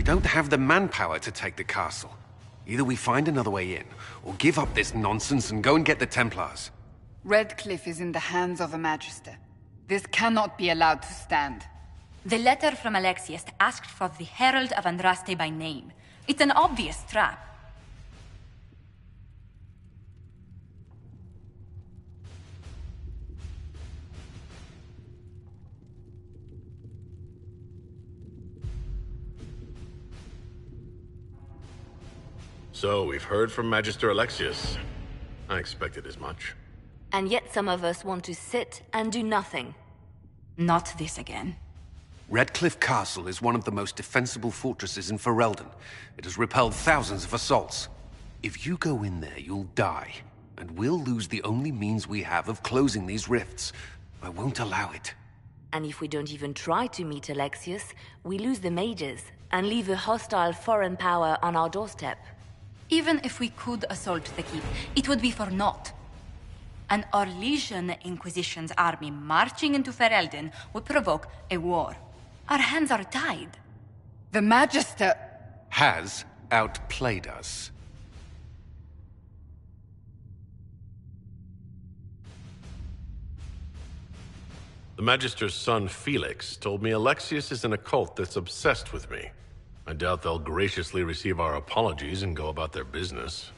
We don't have the manpower to take the castle. Either we find another way in, or give up this nonsense and go and get the Templars. Redcliffe is in the hands of a Magister. This cannot be allowed to stand. The letter from Alexius asked for the Herald of Andraste by name. It's an obvious trap. So, we've heard from Magister Alexius. I expected as much. And yet some of us want to sit and do nothing. Not this again. Redcliffe Castle is one of the most defensible fortresses in Ferelden. It has repelled thousands of assaults. If you go in there, you'll die. And we'll lose the only means we have of closing these rifts. I won't allow it. And if we don't even try to meet Alexius, we lose the mages and leave a hostile foreign power on our doorstep. Even if we could assault the keep, it would be for naught. An Orlesian Inquisition's army marching into Ferelden would provoke a war. Our hands are tied. The Magister... has outplayed us. The Magister's son, Felix, told me Alexius is in a cult that's obsessed with me. I doubt they'll graciously receive our apologies and go about their business.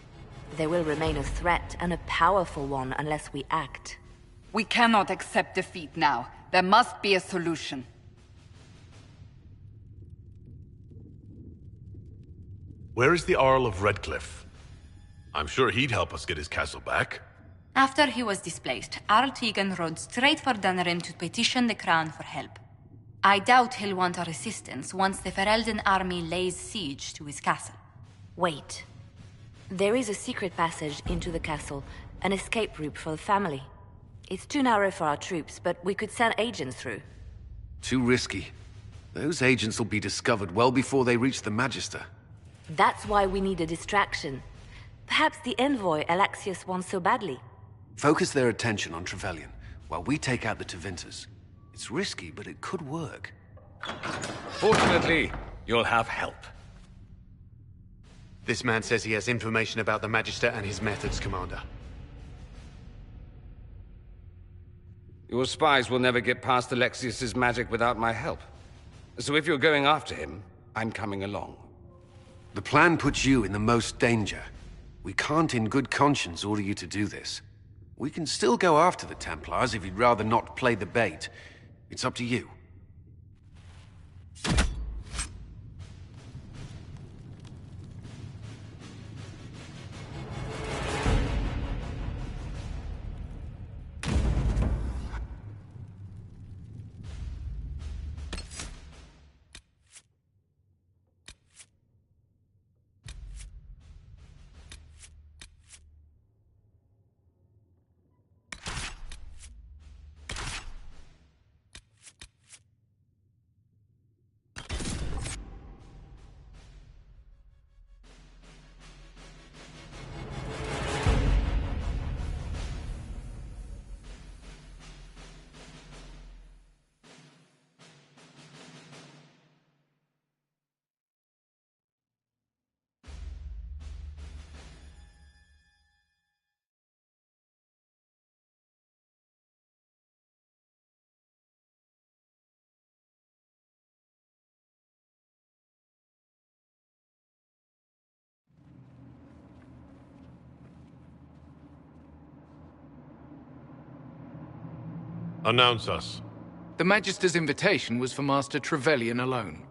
They will remain a threat, and a powerful one, unless we act. We cannot accept defeat now. There must be a solution. Where is the Earl of Redcliffe? I'm sure he'd help us get his castle back. After he was displaced, Arl Tegan rode straight for Dunrim to petition the Crown for help. I doubt he'll want our assistance once the Ferelden army lays siege to his castle. Wait. There is a secret passage into the castle, an escape route for the family. It's too narrow for our troops, but we could send agents through. Too risky. Those agents will be discovered well before they reach the Magister. That's why we need a distraction. Perhaps the envoy Alexius wants so badly. Focus their attention on Trevelyan, while we take out the Tevinters. It's risky, but it could work. Fortunately, you'll have help. This man says he has information about the Magister and his methods, Commander. Your spies will never get past Alexius's magic without my help. So if you're going after him, I'm coming along. The plan puts you in the most danger. We can't in good conscience order you to do this. We can still go after the Templars if you'd rather not play the bait. It's up to you. Announce us. The Magister's invitation was for Master Trevelyan alone.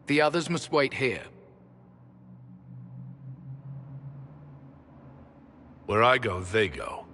The others must wait here. Where I go, they go.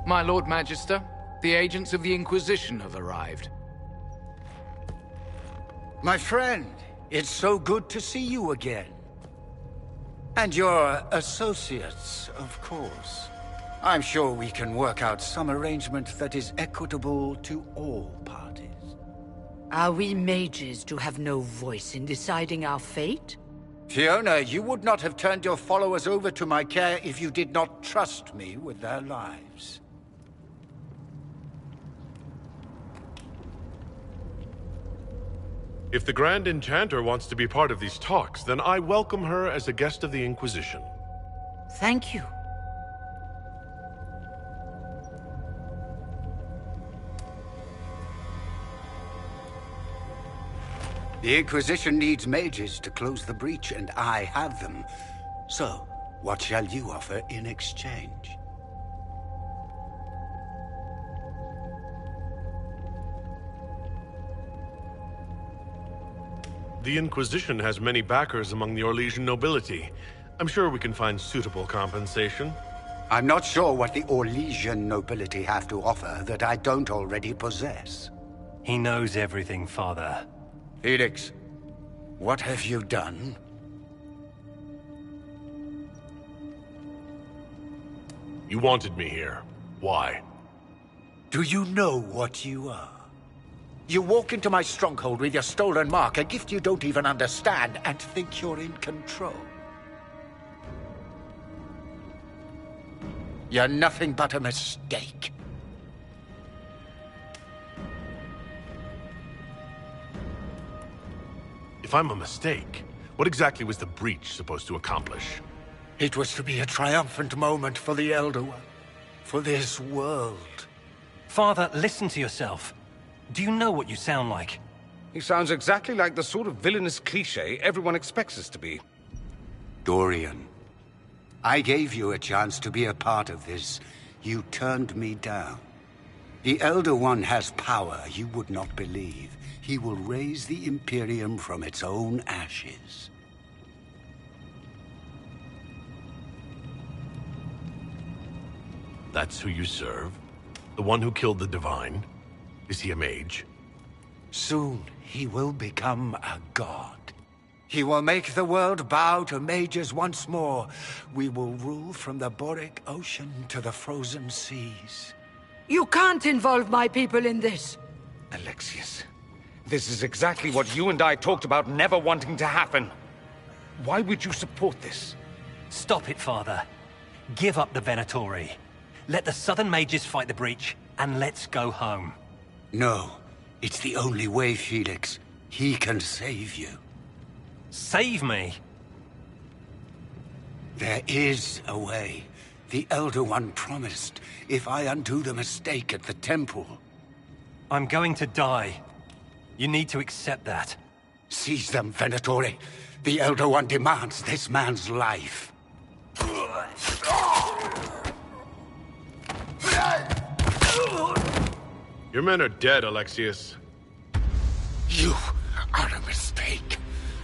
My Lord Magister, the agents of the Inquisition have arrived. My friend, it's so good to see you again. And your associates, of course. I'm sure we can work out some arrangement that is equitable to all parties. Are we mages to have no voice in deciding our fate? Fiona, you would not have turned your followers over to my care if you did not trust me with their lives. If the Grand Enchanter wants to be part of these talks, then I welcome her as a guest of the Inquisition. Thank you. The Inquisition needs mages to close the breach, and I have them. So, what shall you offer in exchange? The Inquisition has many backers among the Orlesian nobility. I'm sure we can find suitable compensation. I'm not sure what the Orlesian nobility have to offer that I don't already possess. He knows everything, Father. Felix, what have you done? You wanted me here. Why? Do you know what you are? You walk into my stronghold with your stolen mark, a gift you don't even understand, and think you're in control. You're nothing but a mistake. If I'm a mistake, what exactly was the breach supposed to accomplish? It was to be a triumphant moment for the Elder One, for this world. Father, listen to yourself. Do you know what you sound like? He sounds exactly like the sort of villainous cliché everyone expects us to be. Dorian, I gave you a chance to be a part of this. You turned me down. The Elder One has power you would not believe. He will raise the Imperium from its own ashes. That's who you serve? The one who killed the Divine? Is he a mage? Soon, he will become a god. He will make the world bow to mages once more. We will rule from the Boric Ocean to the frozen seas. You can't involve my people in this. Alexius, this is exactly what you and I talked about never wanting to happen. Why would you support this? Stop it, Father. Give up the Venatori. Let the Southern Mages fight the breach, and let's go home. No. It's the only way, Felix. He can save you. Save me? There is a way. The Elder One promised, if I undo the mistake at the temple. I'm going to die. You need to accept that. Seize them, Venatori. The Elder One demands this man's life. Your men are dead, Alexius. You are a mistake.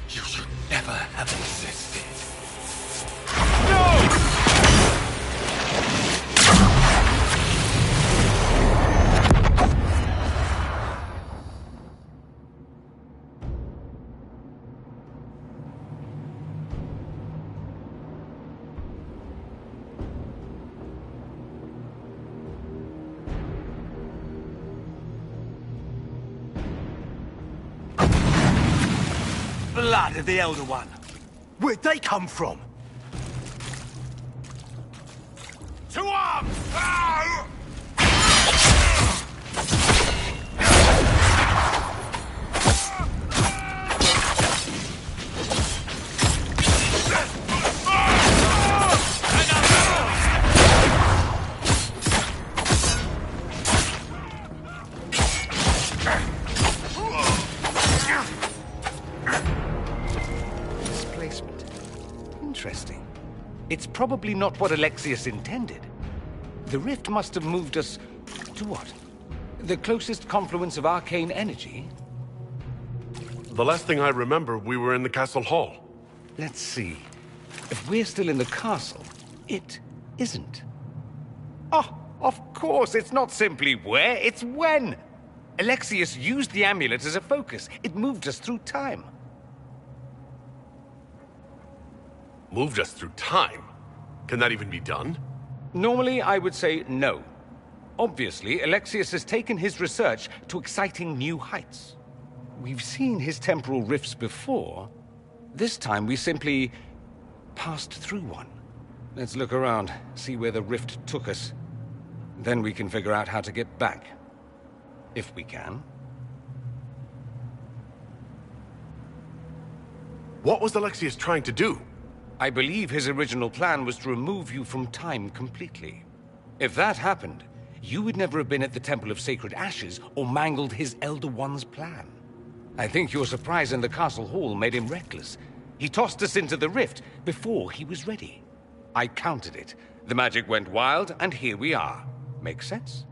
You should never have existed. No! Blood of the Elder One. Where'd they come from? To arms! Ah! Interesting. It's probably not what Alexius intended. The rift must have moved us to what? The closest confluence of arcane energy? The last thing I remember, we were in the castle hall. Let's see. If we're still in the castle, it isn't. Oh, of course, it's not simply where, it's when. Alexius used the amulet as a focus. It moved us through time. Moved us through time? Can that even be done? Normally, I would say no. Obviously, Alexius has taken his research to exciting new heights. We've seen his temporal rifts before. This time, we simply passed through one. Let's look around, see where the rift took us. Then we can figure out how to get back. If we can. What was Alexius trying to do? I believe his original plan was to remove you from time completely. If that happened, you would never have been at the Temple of Sacred Ashes or mangled his Elder One's plan. I think your surprise in the castle hall made him reckless. He tossed us into the rift before he was ready. I countered it. The magic went wild, and here we are. Make sense?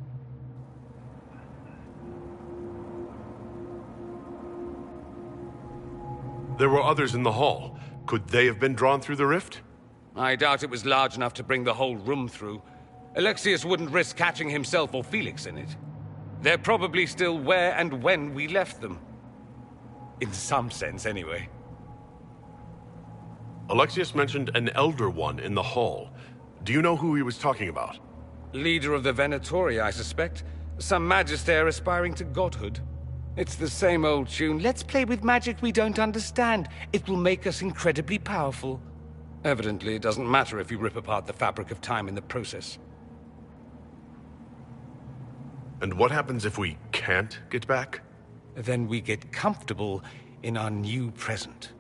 There were others in the hall. Could they have been drawn through the rift? I doubt it was large enough to bring the whole room through. Alexius wouldn't risk catching himself or Felix in it. They're probably still where and when we left them. In some sense, anyway. Alexius mentioned an Elder One in the hall. Do you know who he was talking about? Leader of the Venatori, I suspect. Some magister aspiring to godhood. It's the same old tune. Let's play with magic we don't understand. It will make us incredibly powerful. Evidently, it doesn't matter if you rip apart the fabric of time in the process. And what happens if we can't get back? Then we get comfortable in our new present.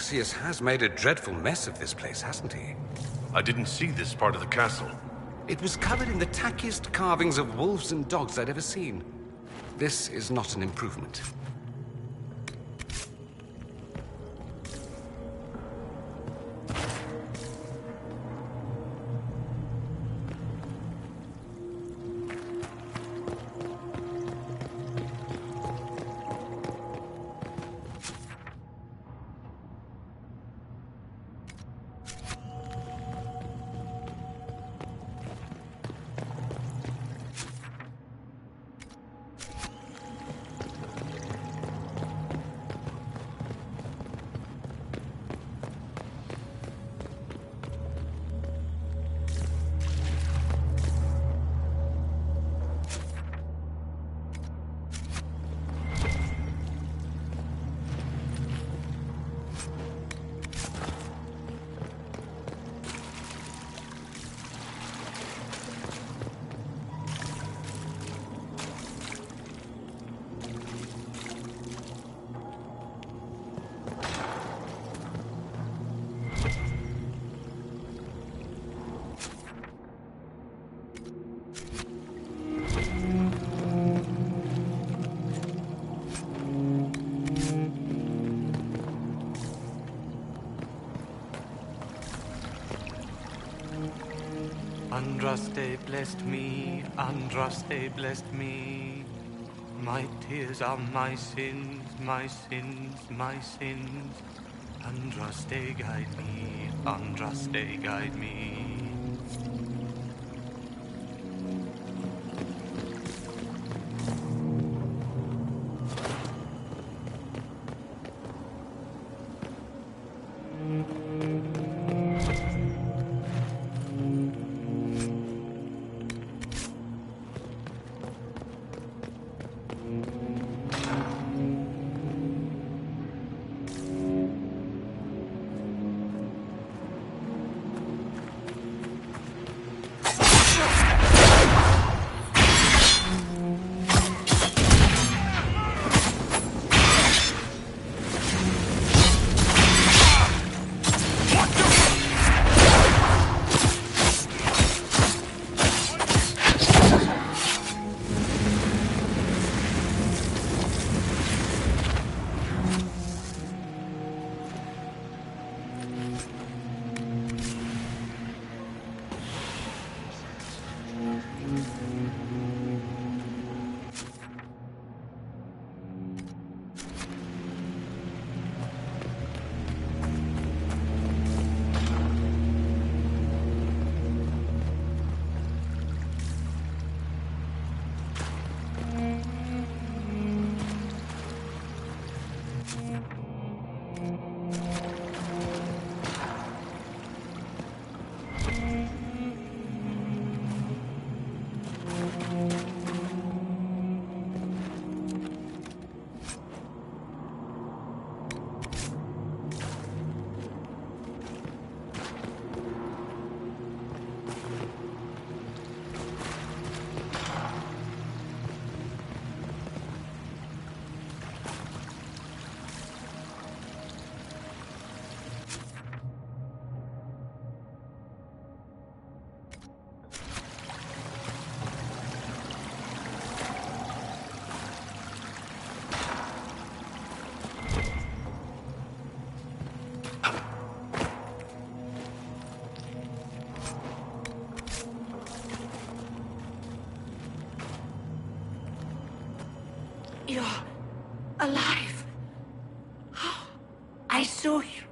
Alexius has made a dreadful mess of this place, hasn't he? I didn't see this part of the castle. It was covered in the tackiest carvings of wolves and dogs I'd ever seen. This is not an improvement. Andraste blessed me, Andraste blessed me. My tears are my sins, my sins, my sins. Andraste guide me, Andraste guide me. saw you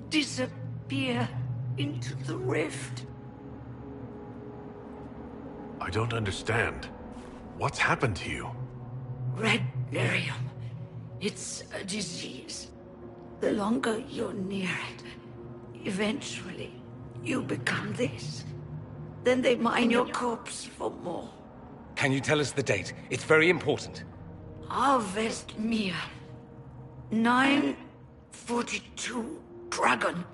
disappear into the rift. I don't understand. What's happened to you? Red lyrium. It's a disease. The longer you're near it, eventually you become this. Then they mine your corpse for more. Can you tell us the date? It's very important. Harvest Mia. 942 Dragon.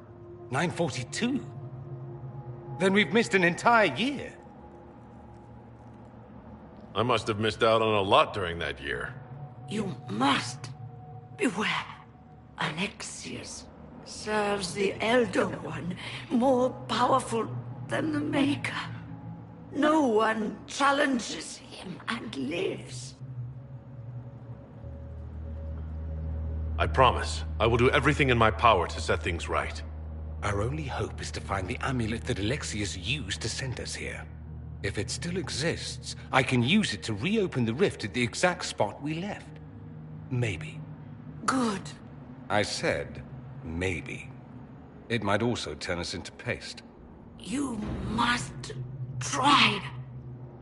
942? Then we've missed an entire year. I must have missed out on a lot during that year. You must beware. Alexius serves the Elder One, more powerful than the Maker. No one challenges him and lives. I promise. I will do everything in my power to set things right. Our only hope is to find the amulet that Alexius used to send us here. If it still exists, I can use it to reopen the rift at the exact spot we left. Maybe. Good. I said, maybe. It might also turn us into paste. You must try.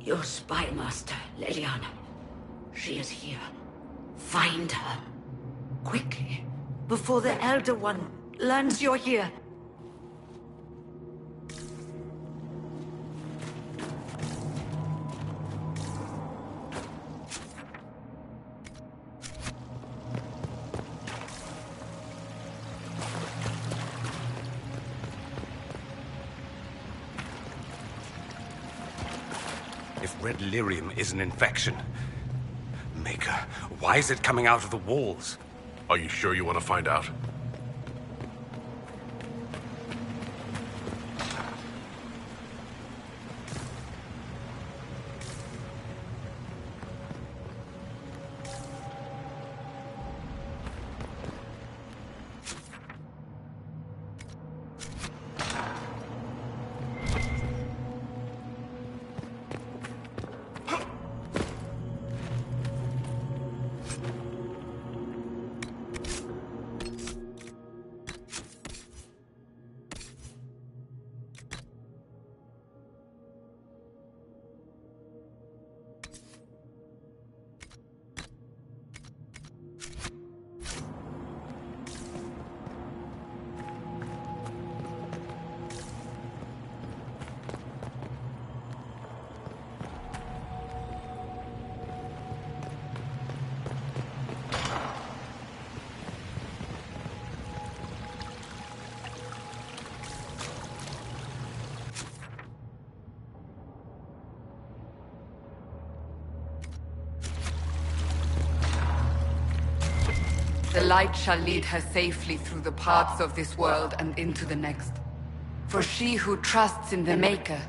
Your spy master, Leliana. She is here. Find her. Quickly. Before the Elder One learns you're here. If red lyrium is an infection... Maker, why is it coming out of the walls? Are you sure you want to find out? The light shall lead her safely through the paths of this world and into the next. For she who trusts in the Maker,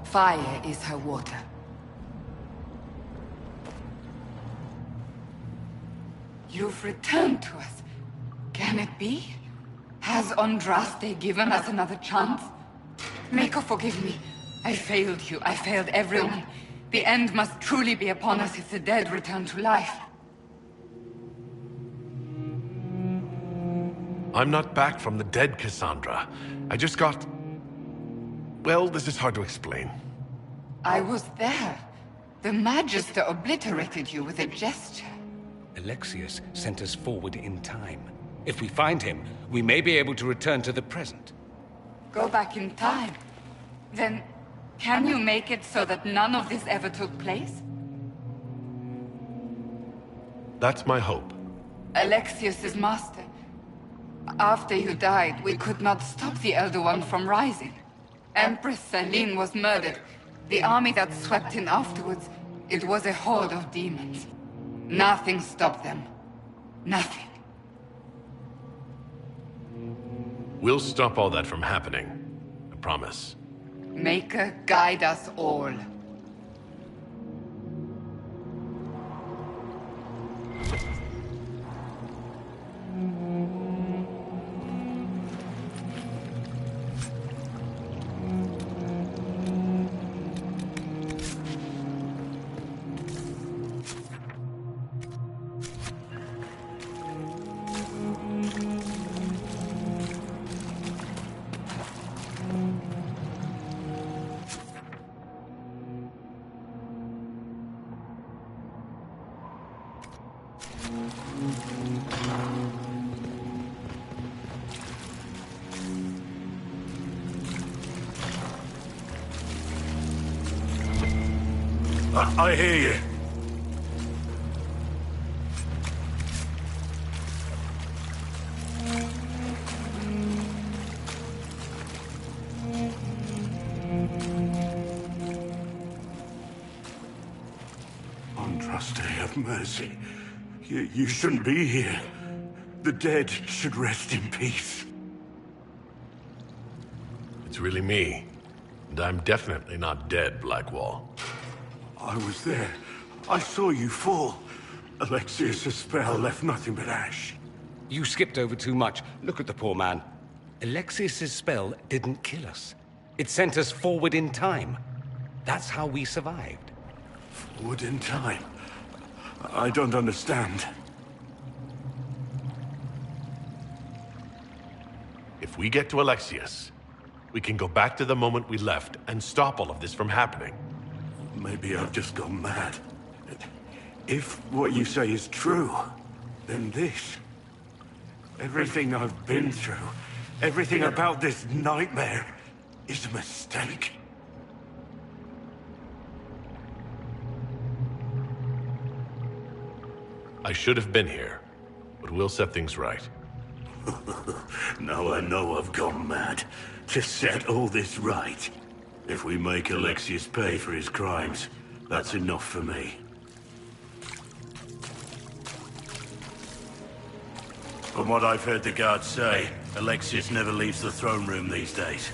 fire is her water. You've returned to us. Can it be? Has Andraste given us another chance? Maker, forgive me. I failed you. I failed everyone. The end must truly be upon us if the dead return to life. I'm not back from the dead, Cassandra. I just got... Well, this is hard to explain. I was there. The Magister obliterated you with a gesture. Alexius sent us forward in time. If we find him, we may be able to return to the present. Go back in time? Then, can you make it so that none of this ever took place? That's my hope. Alexius is master. After you died, we could not stop the Elder One from rising. Empress Celine was murdered. The army that swept in afterwards, it was a horde of demons. Nothing stopped them. Nothing. We'll stop all that from happening. I promise. Maker, guide us all. I hear you. Andraste, have mercy. You shouldn't be here. The dead should rest in peace. It's really me. And I'm definitely not dead, Blackwall. I was there. I saw you fall. Alexius' spell left nothing but ash. You skipped over too much. Look at the poor man. Alexius' spell didn't kill us. It sent us forward in time. That's how we survived. Forward in time? I don't understand. If we get to Alexius, we can go back to the moment we left and stop all of this from happening. Maybe I've just gone mad. If what you say is true, then this... everything I've been through, everything about this nightmare, is a mistake. I should have been here, but we'll set things right. Now I know I've gone mad. To set all this right. If we make Alexius pay for his crimes, that's enough for me. From what I've heard the guards say, Alexius never leaves the throne room these days.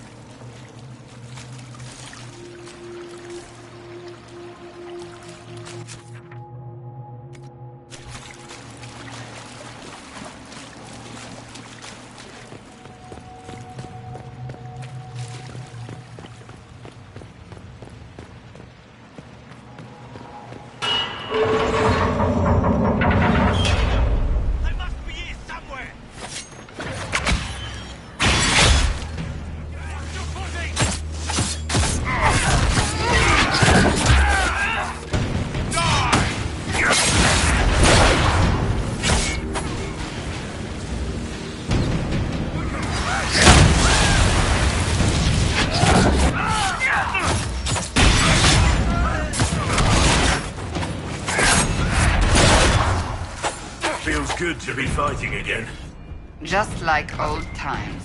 Feels good to be fighting again. Just like old times.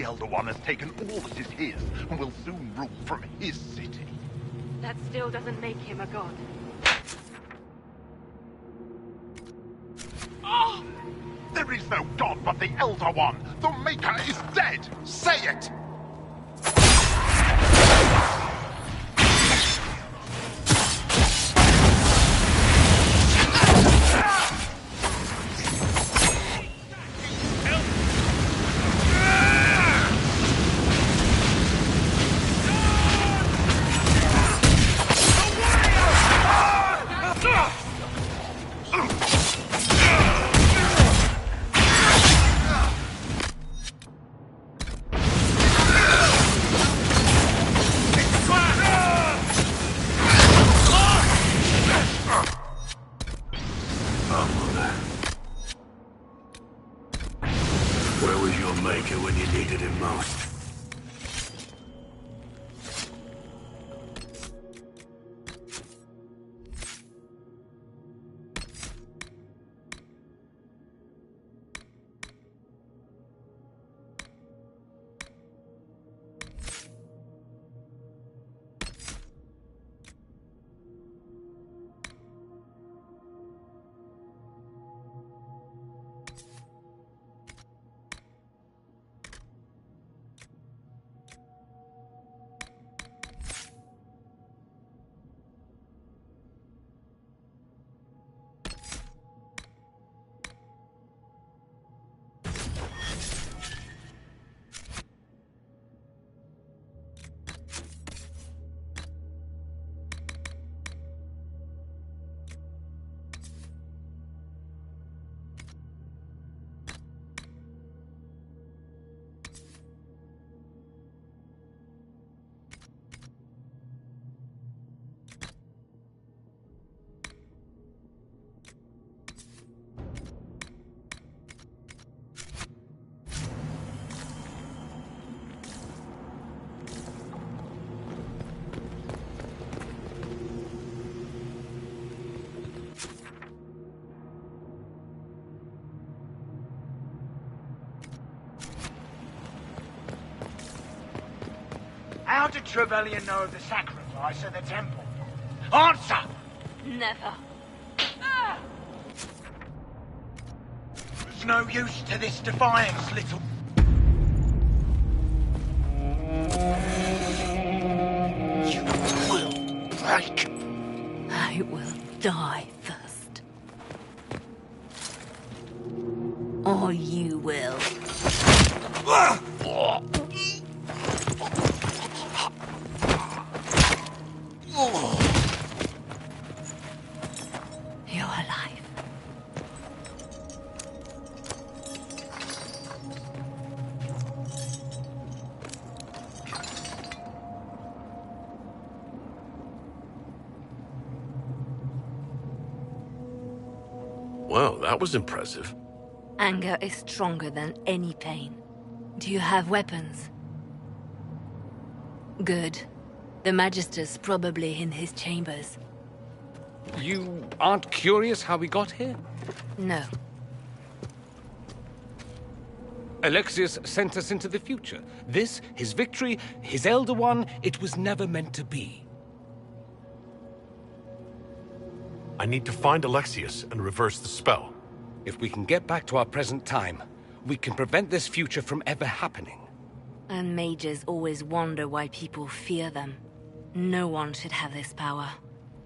The Elder One has taken all that is his, and will soon rule from his city. That still doesn't make him a god. Ah! There is no god but the Elder One! The Maker is dead! Say it! Where was your Maker when you needed him most? How did Trevelyan know of the sacrifice at the temple? Answer! Never. There's no use to this defiance, little... You will break. I will die first. Or you will. You're alive. Well, that was impressive. Anger is stronger than any pain. Do you have weapons? Good. The Magister's probably in his chambers. You aren't curious how we got here? No. Alexius sent us into the future. This, his victory, his Elder One, it was never meant to be. I need to find Alexius and reverse the spell. If we can get back to our present time, we can prevent this future from ever happening. And mages always wonder why people fear them. No one should have this power.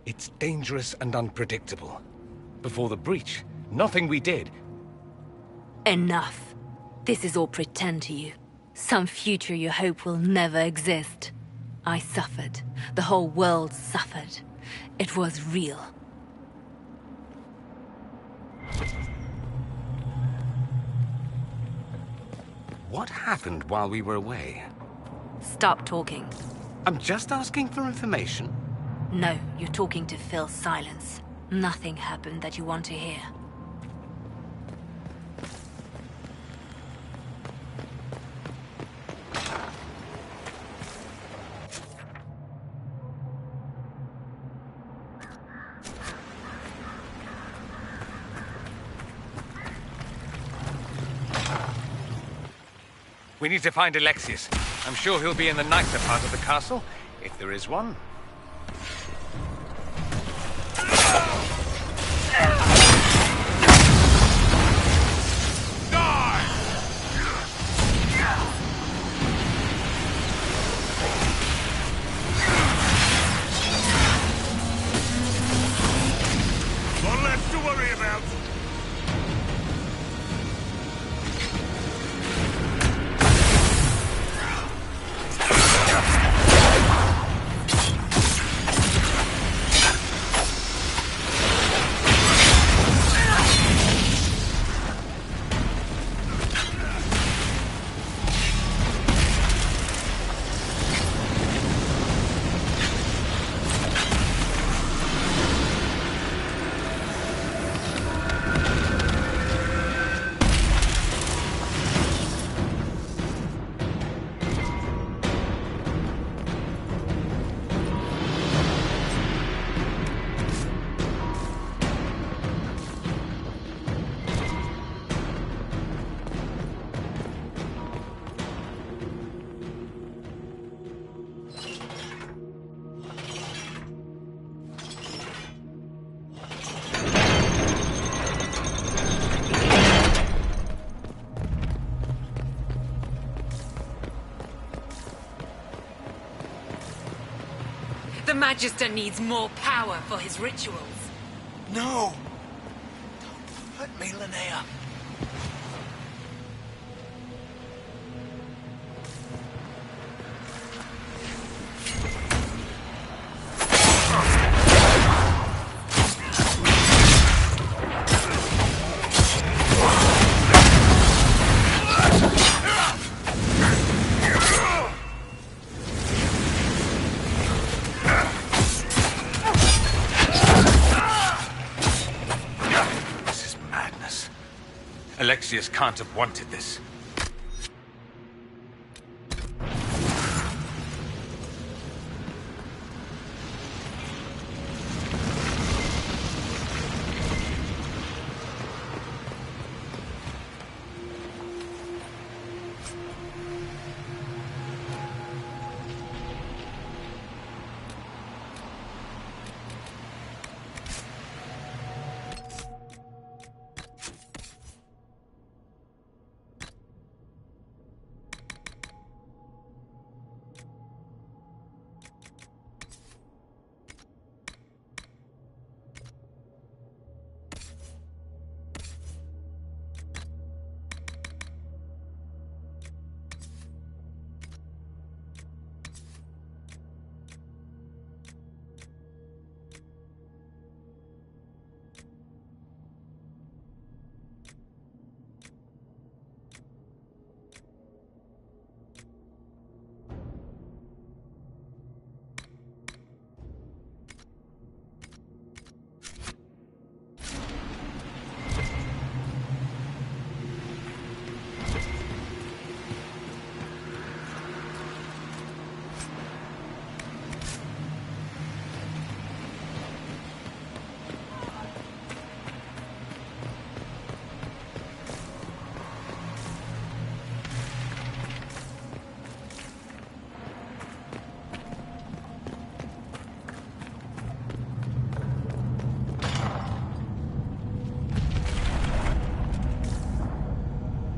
It's dangerous and unpredictable. Before the breach, nothing we did. Enough. This is all pretend to you. Some future you hope will never exist. I suffered. The whole world suffered. It was real. What happened while we were away? Stop talking. I'm just asking for information. No, you're talking to fill silence. Nothing happened that you want to hear. We need to find Alexius. I'm sure he'll be in the nicer part of the castle, if there is one. One less to worry about. The Magister needs more power for his rituals. No! Don't hurt me, Linnea. Alexius can't have wanted this.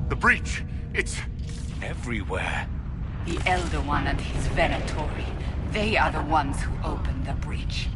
The breach! It's everywhere. The Elder One and his Venatori. They are the ones who opened the breach.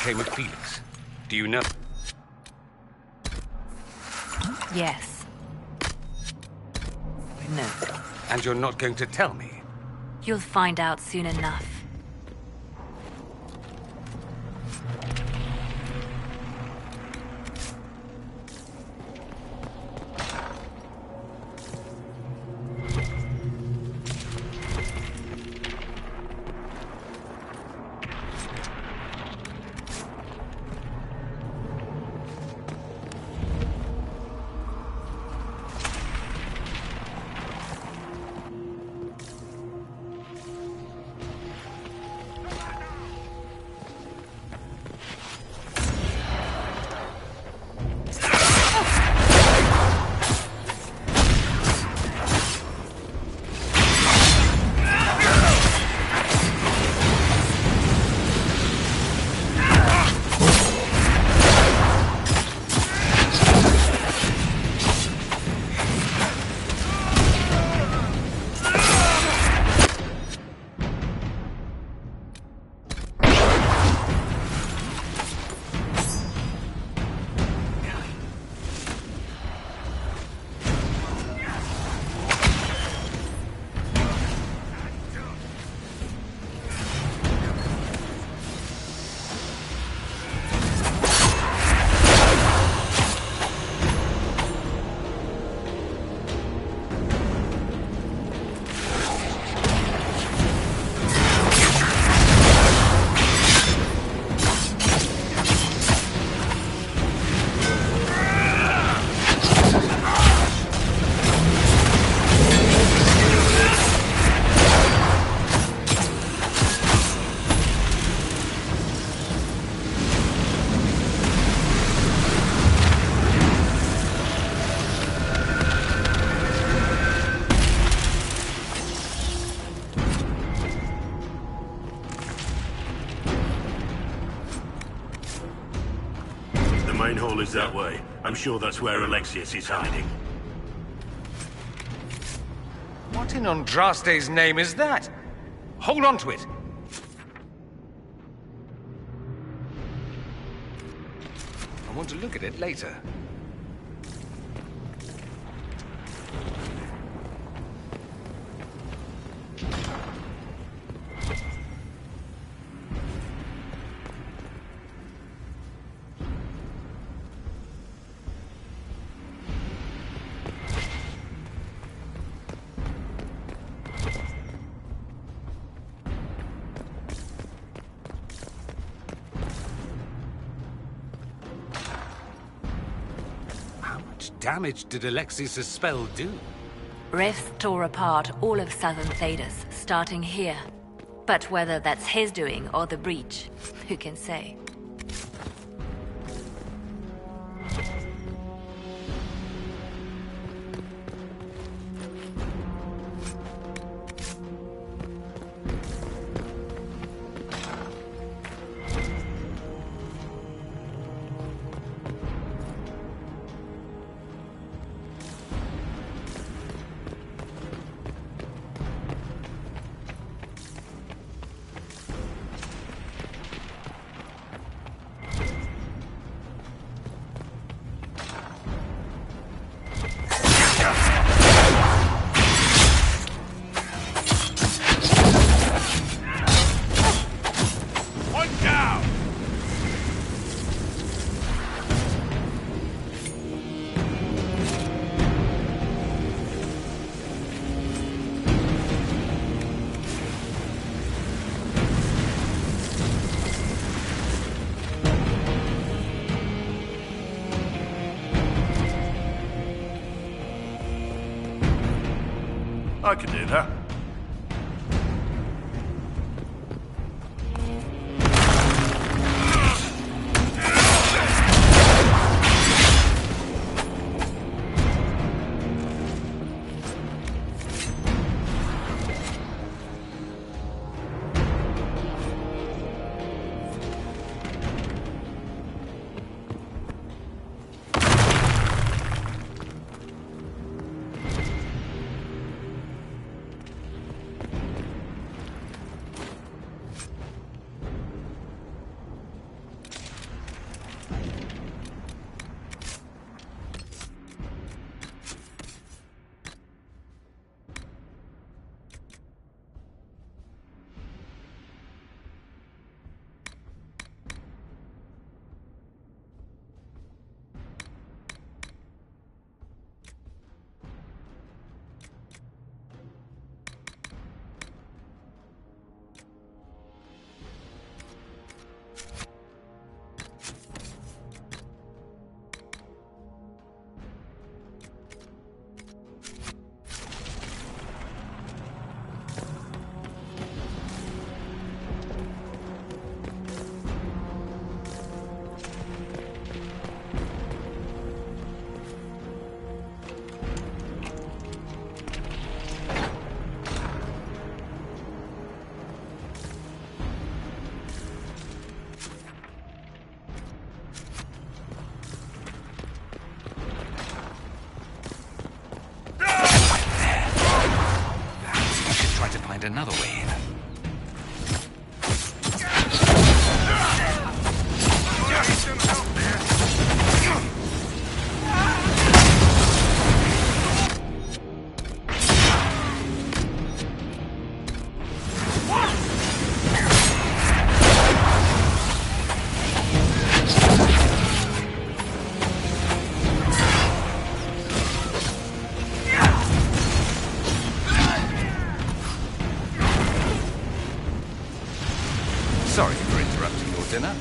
became of Felix? Do you know? Yes. No. And you're not going to tell me? You'll find out soon enough. Main hall is that way. I'm sure that's where Alexius is hiding. What in Andraste's name is that? Hold on to it! I want to look at it later. Damage did Alexius' spell do? Rifts tore apart all of southern Thedas, starting here. But whether that's his doing or the breach, who can say? I can do that. find another way in. Sorry for interrupting your dinner.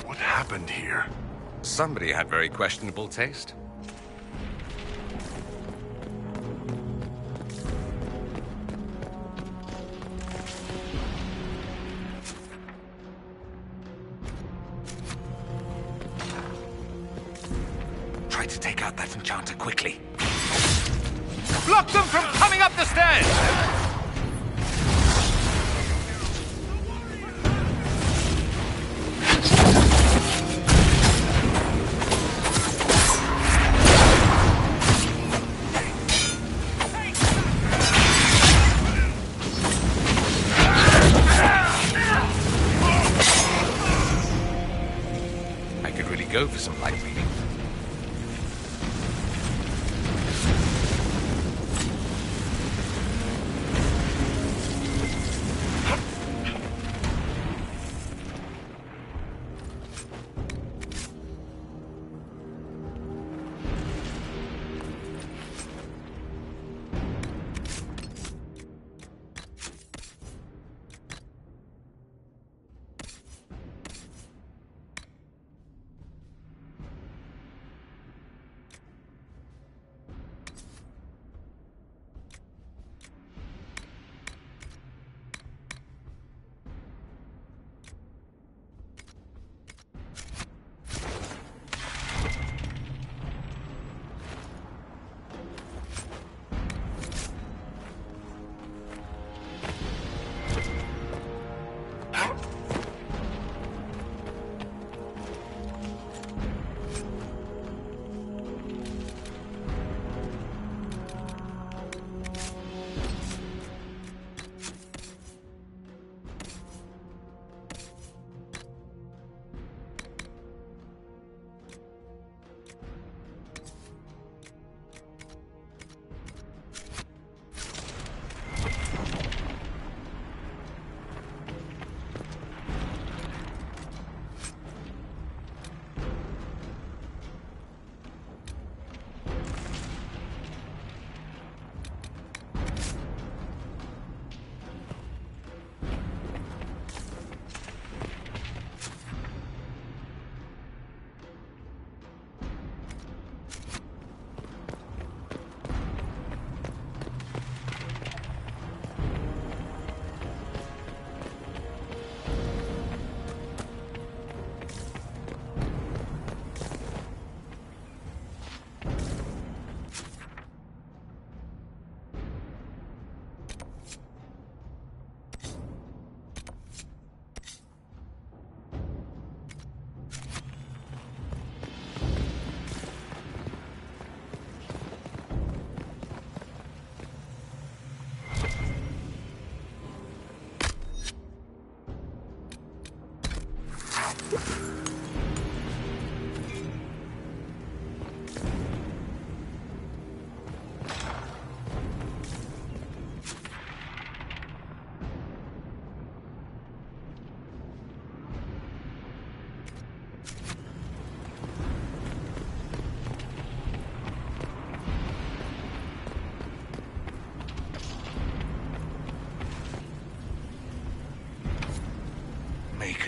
What happened here? Somebody had very questionable taste. Try to take out that enchanter quickly. Block them from coming up the stairs! Go for some light reading.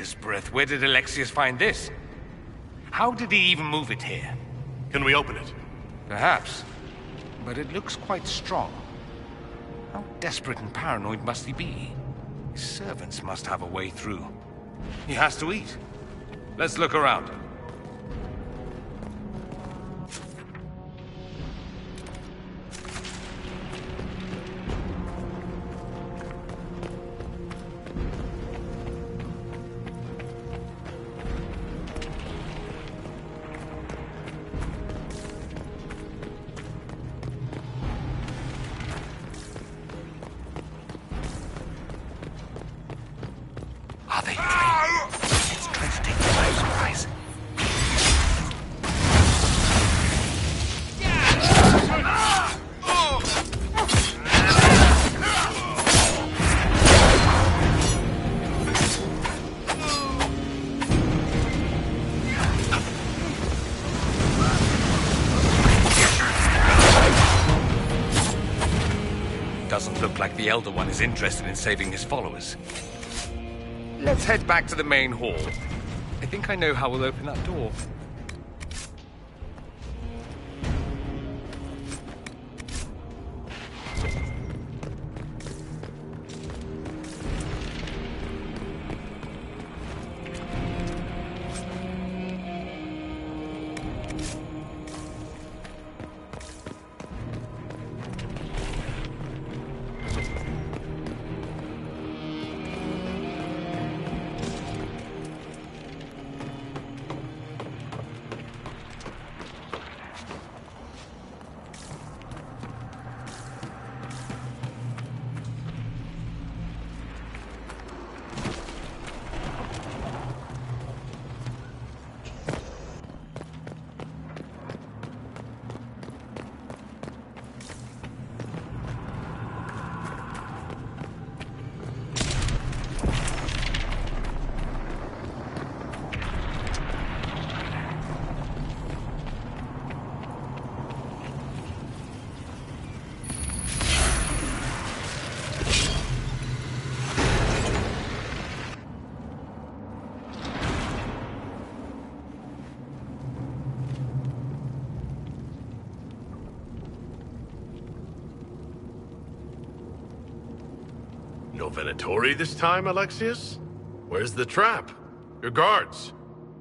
Maker's breath, where did Alexius find this? How did he even move it here? Can we open it? Perhaps. But it looks quite strong. How desperate and paranoid must he be? His servants must have a way through. He has to eat. Let's look around. Are they trained? It's trying to take them by surprise. Doesn't look like the Elder One is interested in saving his followers. Let's head back to the main hall. I think I know how we'll open that door. No Venatori this time, Alexius? Where's the trap? Your guards?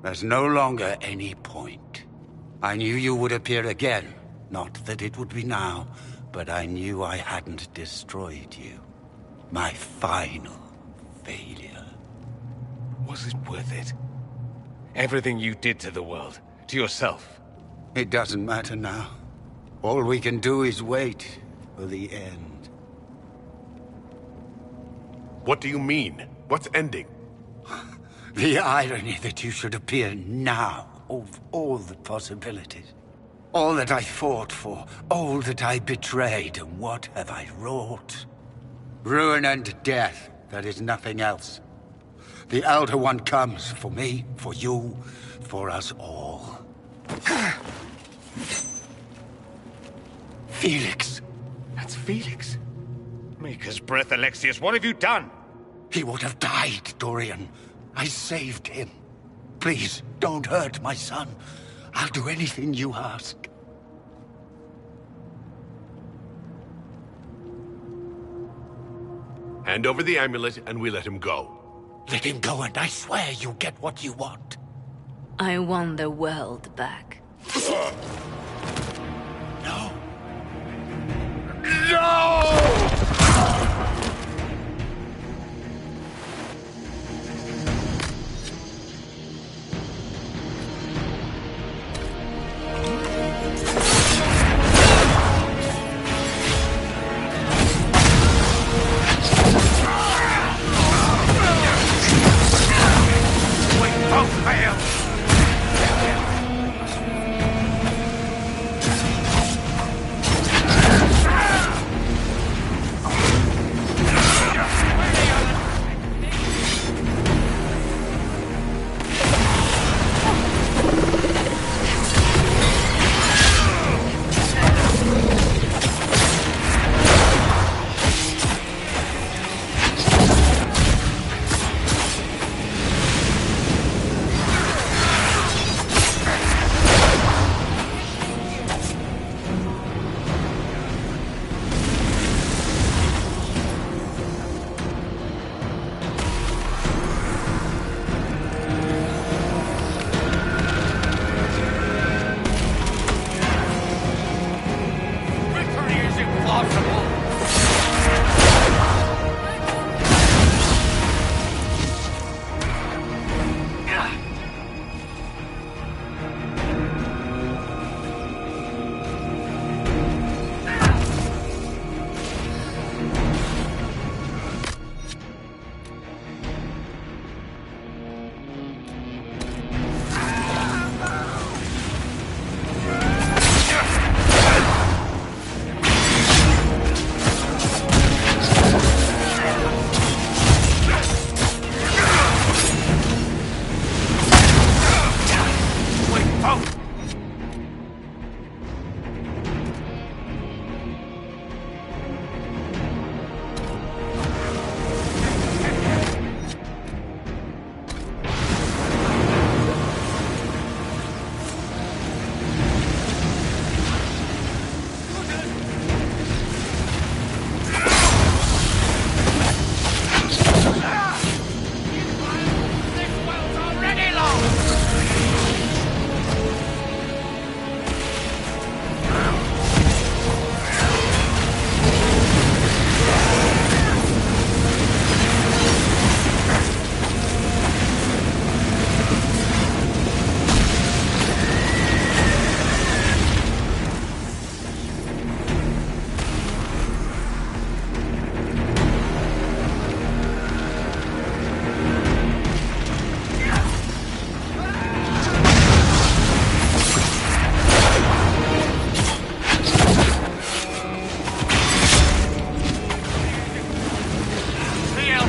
There's no longer any point. I knew you would appear again. Not that it would be now, but I knew I hadn't destroyed you. My final failure. Was it worth it? Everything you did to the world, to yourself. It doesn't matter now. All we can do is wait for the end. What do you mean? What's ending? The irony that you should appear now, of all the possibilities. All that I fought for, all that I betrayed, and what have I wrought? Ruin and death, there is nothing else. The Elder One comes for me, for you, for us all. Felix! That's Felix. Maker's breath, Alexius, what have you done? He would have died, Dorian. I saved him. Please, don't hurt my son. I'll do anything you ask. Hand over the amulet and we let him go. Let him go and I swear you get what you want. I want the world back. No. No!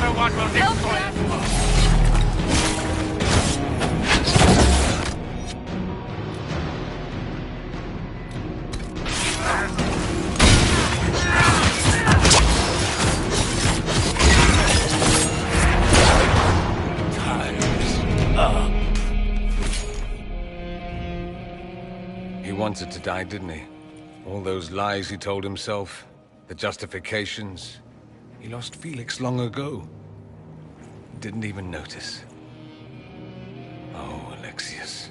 Elder One will destroy it! He wanted to die, didn't he? All those lies he told himself, the justifications. He lost Felix long ago. Didn't even notice. Oh, Alexius.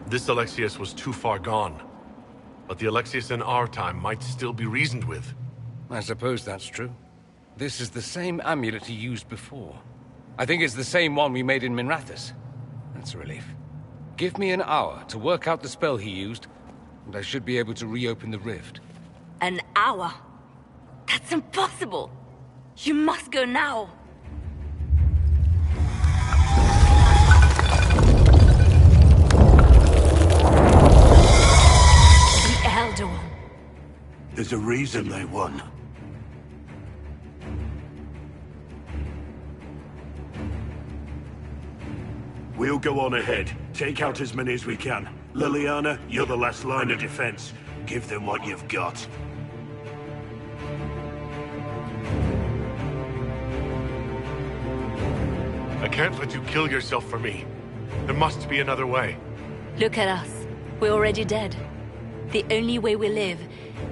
This Alexius was too far gone. But the Alexius in our time might still be reasoned with. I suppose that's true. This is the same amulet he used before. I think it's the same one we made in Minrathous. That's a relief. Give me an hour to work out the spell he used, and I should be able to reopen the rift. An hour? That's impossible! You must go now! The Elder One. There's a reason they won. We'll go on ahead. Take out as many as we can. Liliana, you're the last line of defense. Give them what you've got. I can't let you kill yourself for me. There must be another way. Look at us. We're already dead. The only way we live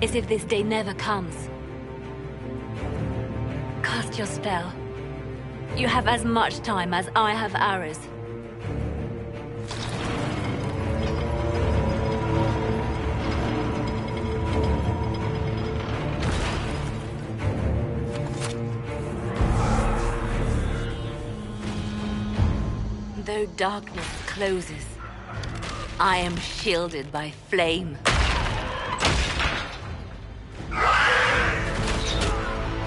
is if this day never comes. Cast your spell. You have as much time as I have arrows. Though darkness closes, I am shielded by flame.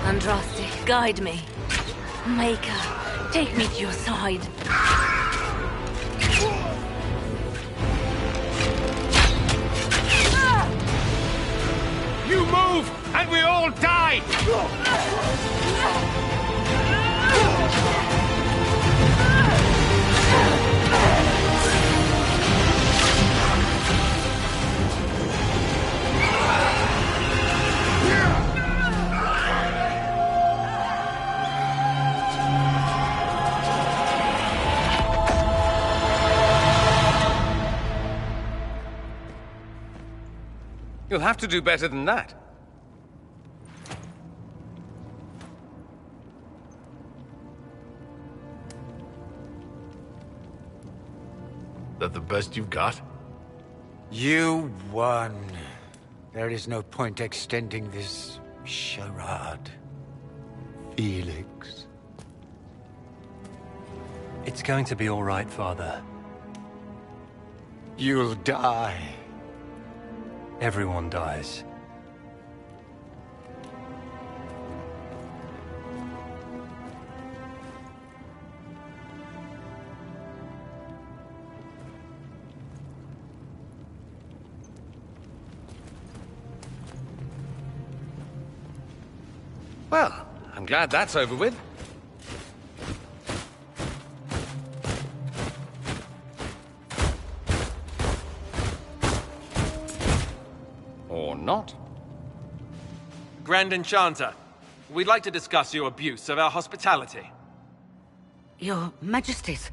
Andraste, guide me. Maker, take me to your side. You move, and we all die! You'll have to do better than that. That the best you've got? You won. There is no point extending this charade. Felix. It's going to be all right, Father. You'll die. Everyone dies. Well, I'm glad that's over with. Or not. Grand Enchanter, we'd like to discuss your abuse of our hospitality. Your Majesties.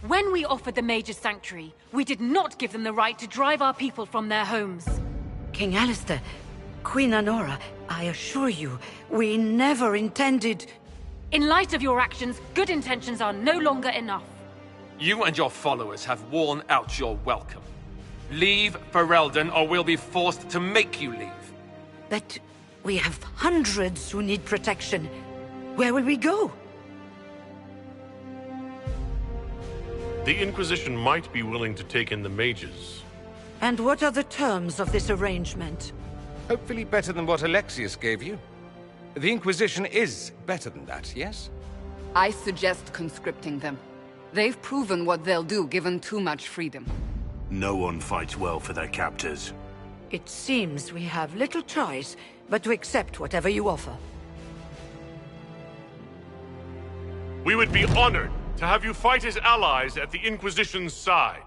When we offered the Mage's Sanctuary, we did not give them the right to drive our people from their homes. King Alistair, Queen Anora, I assure you, we never intended... In light of your actions, good intentions are no longer enough. You and your followers have worn out your welcome. Leave Ferelden, or we'll be forced to make you leave. But we have hundreds who need protection. Where will we go? The Inquisition might be willing to take in the mages. And what are the terms of this arrangement? Hopefully better than what Alexius gave you. The Inquisition is better than that, yes? I suggest conscripting them. They've proven what they'll do given too much freedom. No one fights well for their captors. It seems we have little choice but to accept whatever you offer. We would be honored to have you fight as allies at the Inquisition's side.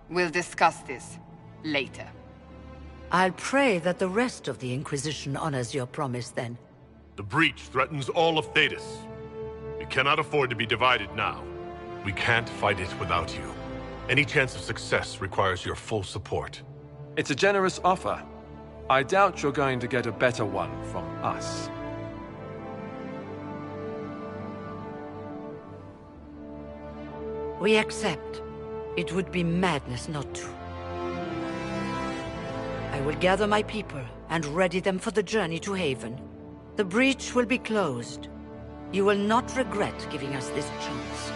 We'll discuss this later. I'll pray that the rest of the Inquisition honors your promise then. The breach threatens all of Thetis. We cannot afford to be divided now. We can't fight it without you. Any chance of success requires your full support. It's a generous offer. I doubt you're going to get a better one from us. We accept. It would be madness not to. I will gather my people and ready them for the journey to Haven. The breach will be closed. You will not regret giving us this chance.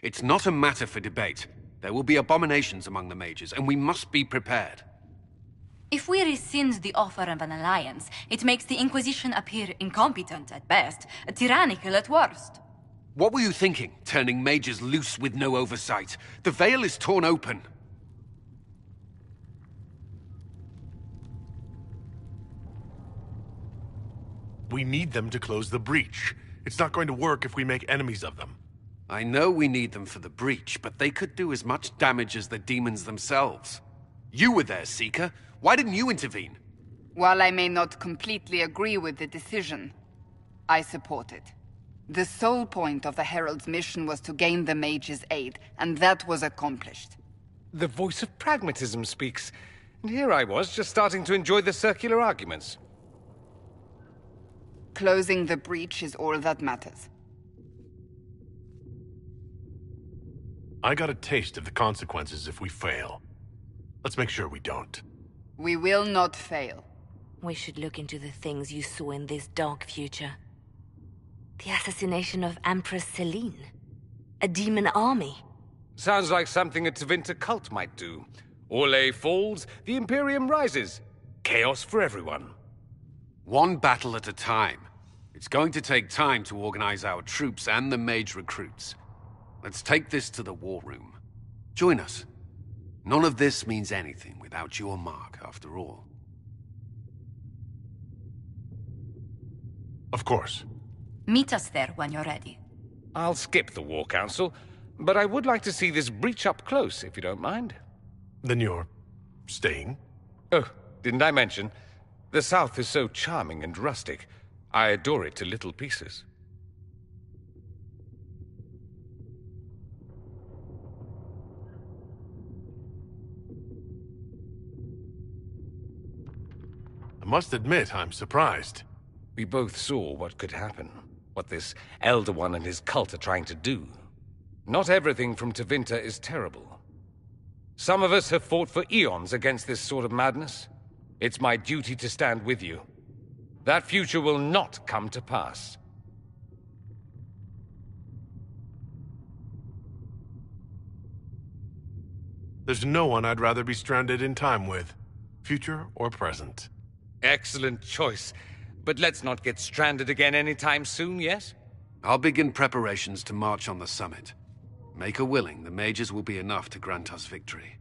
It's not a matter for debate. There will be abominations among the mages, and we must be prepared. If we rescind the offer of an alliance, it makes the Inquisition appear incompetent at best, tyrannical at worst. What were you thinking, turning mages loose with no oversight? The veil is torn open. We need them to close the breach. It's not going to work if we make enemies of them. I know we need them for the breach, but they could do as much damage as the demons themselves. You were there, Seeker. Why didn't you intervene? While I may not completely agree with the decision, I support it. The sole point of the Herald's mission was to gain the mage's aid, and that was accomplished. The voice of pragmatism speaks. And here I was, just starting to enjoy the circular arguments. Closing the breach is all that matters. I got a taste of the consequences if we fail. Let's make sure we don't. We will not fail. We should look into the things you saw in this dark future. The assassination of Empress Celine. A demon army. Sounds like something a Tevinter cult might do. Orlais falls, the Imperium rises. Chaos for everyone. One battle at a time. It's going to take time to organize our troops and the mage recruits. Let's take this to the war room. Join us. None of this means anything without your mark, after all. Of course. Meet us there when you're ready. I'll skip the War Council, but I would like to see this breach up close, if you don't mind. Then you're staying? Oh, didn't I mention? The South is so charming and rustic. I adore it to little pieces. I must admit, I'm surprised. We both saw what could happen. What this Elder One and his cult are trying to do. Not everything from Tevinter is terrible. Some of us have fought for eons against this sort of madness. It's my duty to stand with you. That future will not come to pass. There's no one I'd rather be stranded in time with, future or present. Excellent choice. But let's not get stranded again anytime soon, yes? I'll begin preparations to march on the summit. Make her willing, the mages will be enough to grant us victory.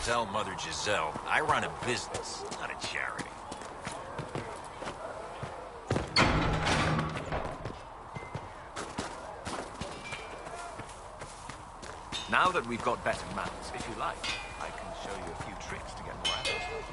Tell Mother Giselle, I run a business, not a charity. Now that we've got better mounts, if you like, I can show you a few tricks to get more out of it.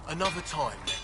Another time, then.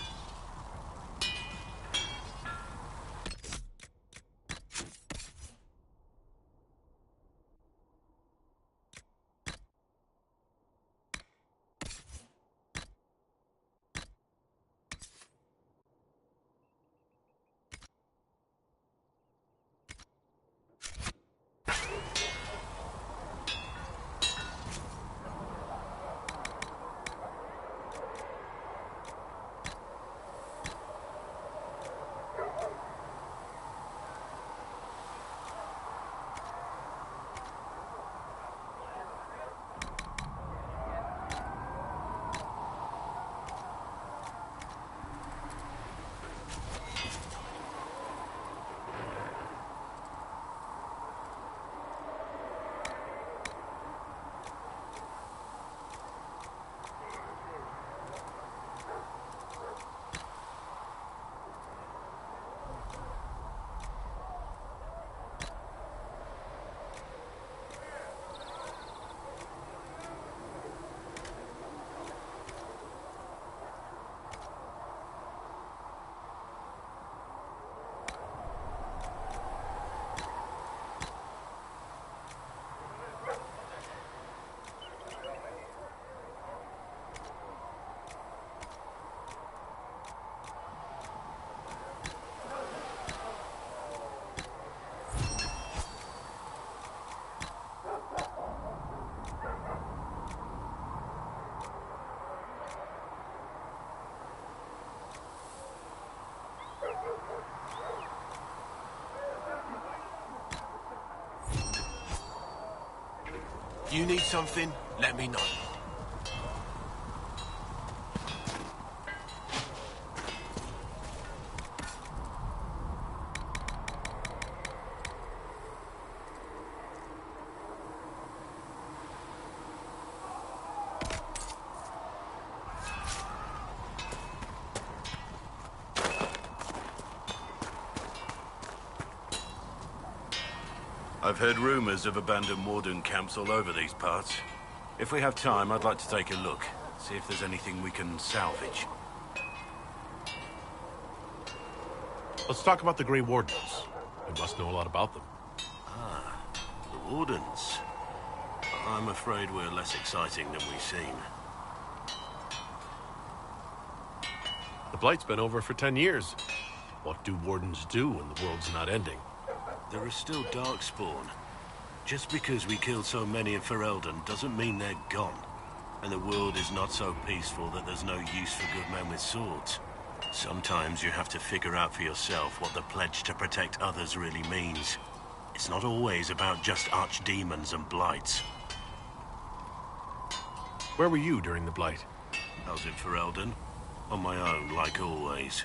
You need something, let me know. I've heard rumors of abandoned warden camps all over these parts. If we have time, I'd like to take a look, see if there's anything we can salvage. Let's talk about the Grey Wardens. You must know a lot about them. Ah, the Wardens. I'm afraid we're less exciting than we seem. The Blight's been over for 10 years. What do Wardens do when the world's not ending? There is still Darkspawn. Just because we killed so many in Ferelden doesn't mean they're gone. And the world is not so peaceful that there's no use for good men with swords. Sometimes you have to figure out for yourself what the pledge to protect others really means. It's not always about just archdemons and blights. Where were you during the Blight? I was in Ferelden. On my own, like always.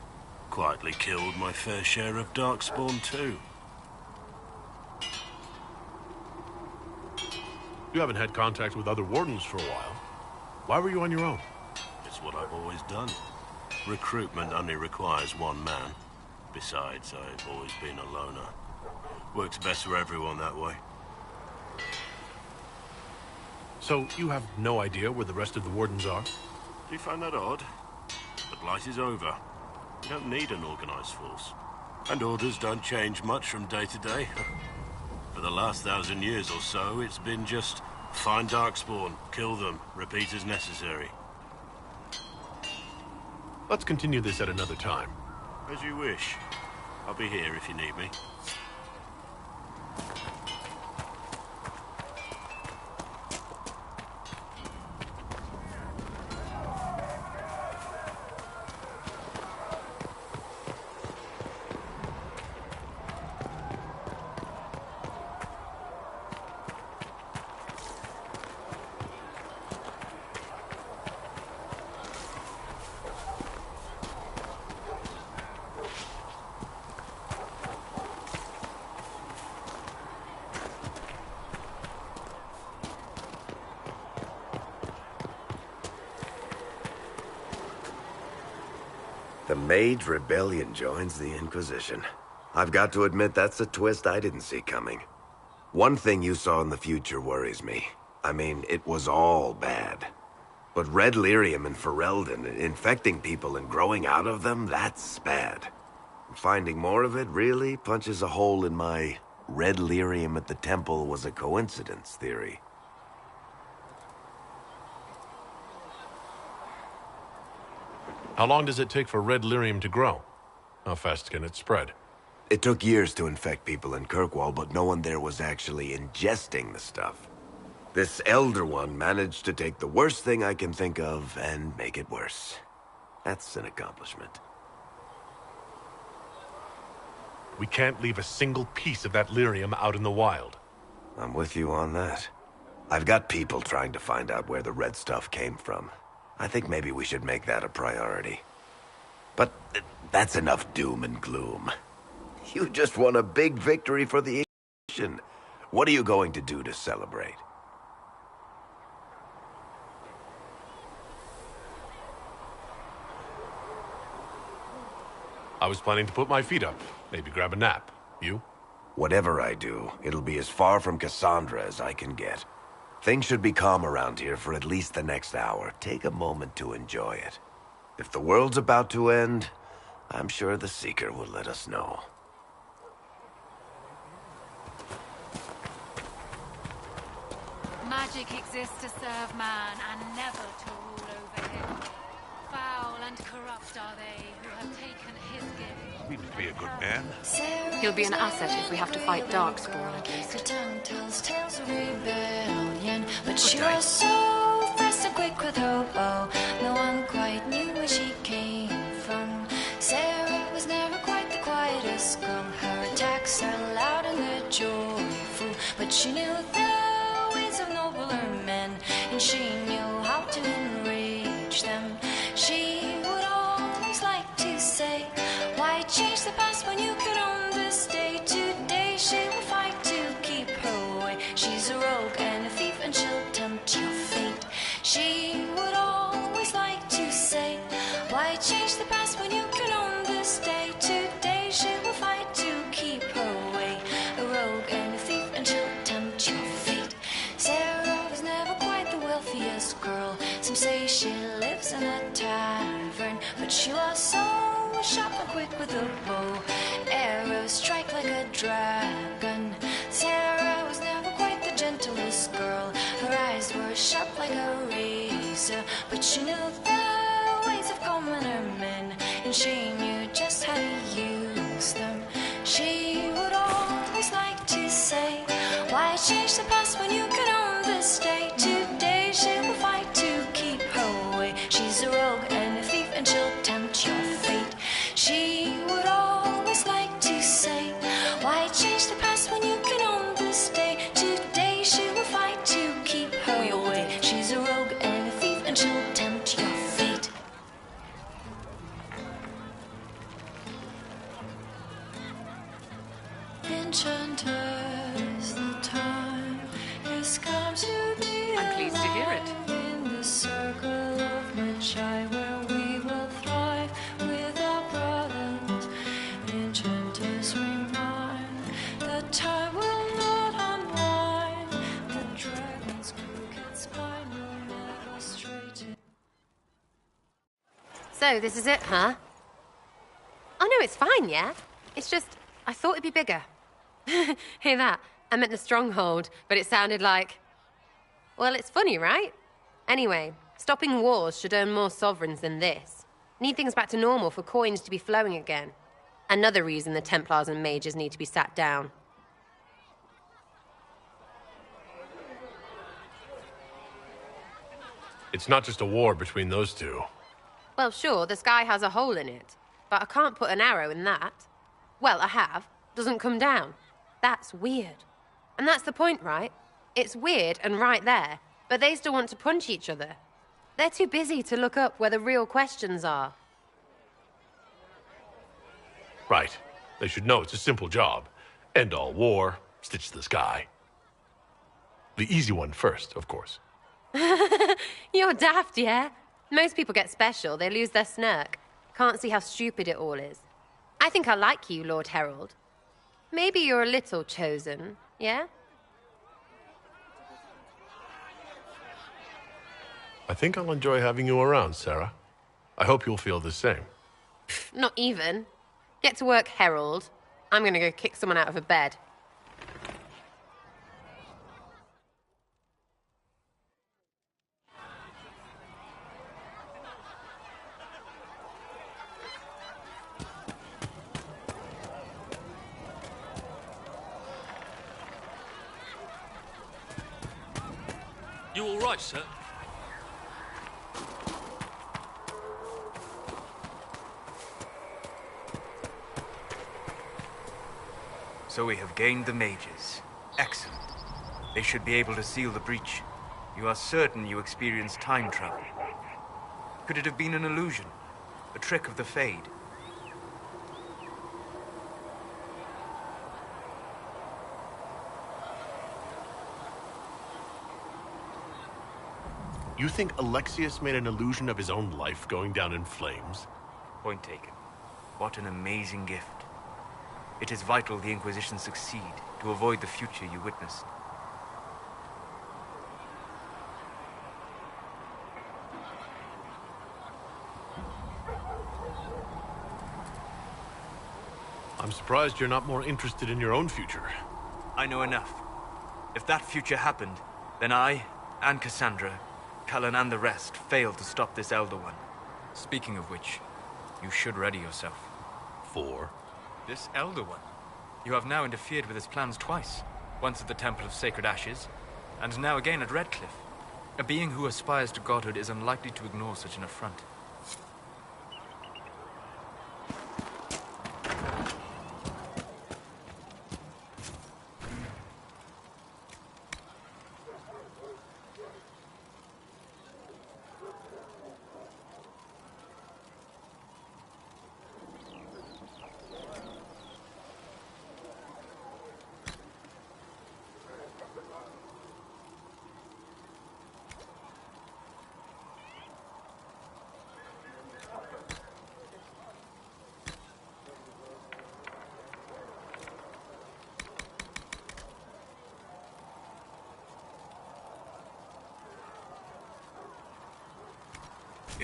Quietly killed my fair share of Darkspawn too. You haven't had contact with other Wardens for a while. Why were you on your own? It's what I've always done. Recruitment only requires one man. Besides, I've always been a loner. Works best for everyone that way. So, you have no idea where the rest of the Wardens are? Do you find that odd? The Blight is over. We don't need an organized force. And orders don't change much from day to day. For the last 1,000 years or so, it's been just find Darkspawn, kill them, repeat as necessary. Let's continue this at another time. As you wish. I'll be here if you need me. The Mage Rebellion joins the Inquisition. I've got to admit that's a twist I didn't see coming. One thing you saw in the future worries me. I mean, it was all bad. But red lyrium in Ferelden, infecting people and growing out of them, that's bad. Finding more of it really punches a hole in my red lyrium at the temple was a coincidence theory. How long does it take for red lyrium to grow? How fast can it spread? It took years to infect people in Kirkwall, but no one there was actually ingesting the stuff. This Elder One managed to take the worst thing I can think of and make it worse. That's an accomplishment. We can't leave a single piece of that lyrium out in the wild. I'm with you on that. I've got people trying to find out where the red stuff came from. I think maybe we should make that a priority. But that's enough doom and gloom. You just won a big victory for the Inquisition. What are you going to do to celebrate? I was planning to put my feet up, maybe grab a nap. You? Whatever I do, it'll be as far from Cassandra as I can get. Things should be calm around here for at least the next hour. Take a moment to enjoy it. If the world's about to end, I'm sure the Seeker will let us know. Magic exists to serve man and never to rule over him. Foul and corrupt are they who have taken his gift. Seems to be a good man. He'll be an asset if we have to fight Darkspawn, at least. Her tongue tells tales of rebellion, but she was so fast and quick with her bow. No one quite knew where she came from. Sarah was never quite the quietest girl. Her attacks are loud and they're joyful, but she knew the ways of noble she knew how to enrage them. She would always like to say, why change the past when you could own this day? Today she will fight to keep her way. She's a rogue and a thief and she'll tempt your fate. She would always like to say, why change the past when you can own this day? Today she will fight to keep her way. A rogue and a thief and she'll tempt your fate. Sarah was never quite the wealthiest girl. Some say she lives in a tavern, but she was so sharp and quick with a bow. Arrows strike like a dragon. Sarah was never quite the gentlest girl. Her eyes were sharp like a razor, but she knew the ways of commoner men, and she knew just how to use them. She would always like to say, why change the past when you can own this day? Today she will fight to keep her way. She's a rogue and a thief and she'll tempt your fate. She would always like to say, why change the past when you can own this day? Today she will fight to keep her way. She's a rogue and a thief and she'll tempt your fate. Enchanters, the time has come to be. I'm pleased to hear it. In the circle of Magi, where we will thrive with our brothers. Enchanters remind that time will not unwind. The dragon's crooked spine will never straighten. So, this is it, huh? Oh no, it's fine, yeah? It's just, I thought it'd be bigger. Hear that? I meant the stronghold, but it sounded like... Well, it's funny, right? Anyway, stopping wars should earn more sovereigns than this. Need things back to normal for coins to be flowing again. Another reason the Templars and mages need to be sat down. It's not just a war between those two. Well, sure, the sky has a hole in it, but I can't put an arrow in that. Well, I have. Doesn't come down. That's weird. And that's the point, right? It's weird and right there, but they still want to punch each other. They're too busy to look up where the real questions are. Right. They should know it's a simple job. End all war, stitch the sky. The easy one first, of course. You're daft, yeah? Most people get special, they lose their snark. Can't see how stupid it all is. I think I like you, Lord Herald. Maybe you're a little chosen, yeah? I think I'll enjoy having you around, Sarah. I hope you'll feel the same. Not even. Get to work, Herald. I'm gonna go kick someone out of a bed. You all right, sir? So we have gained the mages. Excellent. They should be able to seal the breach. You are certain you experienced time travel? Could it have been an illusion? A trick of the Fade? You think Alexius made an illusion of his own life going down in flames? Point taken. What an amazing gift. It is vital the Inquisition succeed to avoid the future you witnessed. I'm surprised you're not more interested in your own future. I know enough. If that future happened, then I, and Cassandra, Cullen and the rest failed to stop this Elder One. Speaking of which, you should ready yourself. For? This Elder One. You have now interfered with his plans twice. Once at the Temple of Sacred Ashes, and now again at Redcliffe. A being who aspires to godhood is unlikely to ignore such an affront.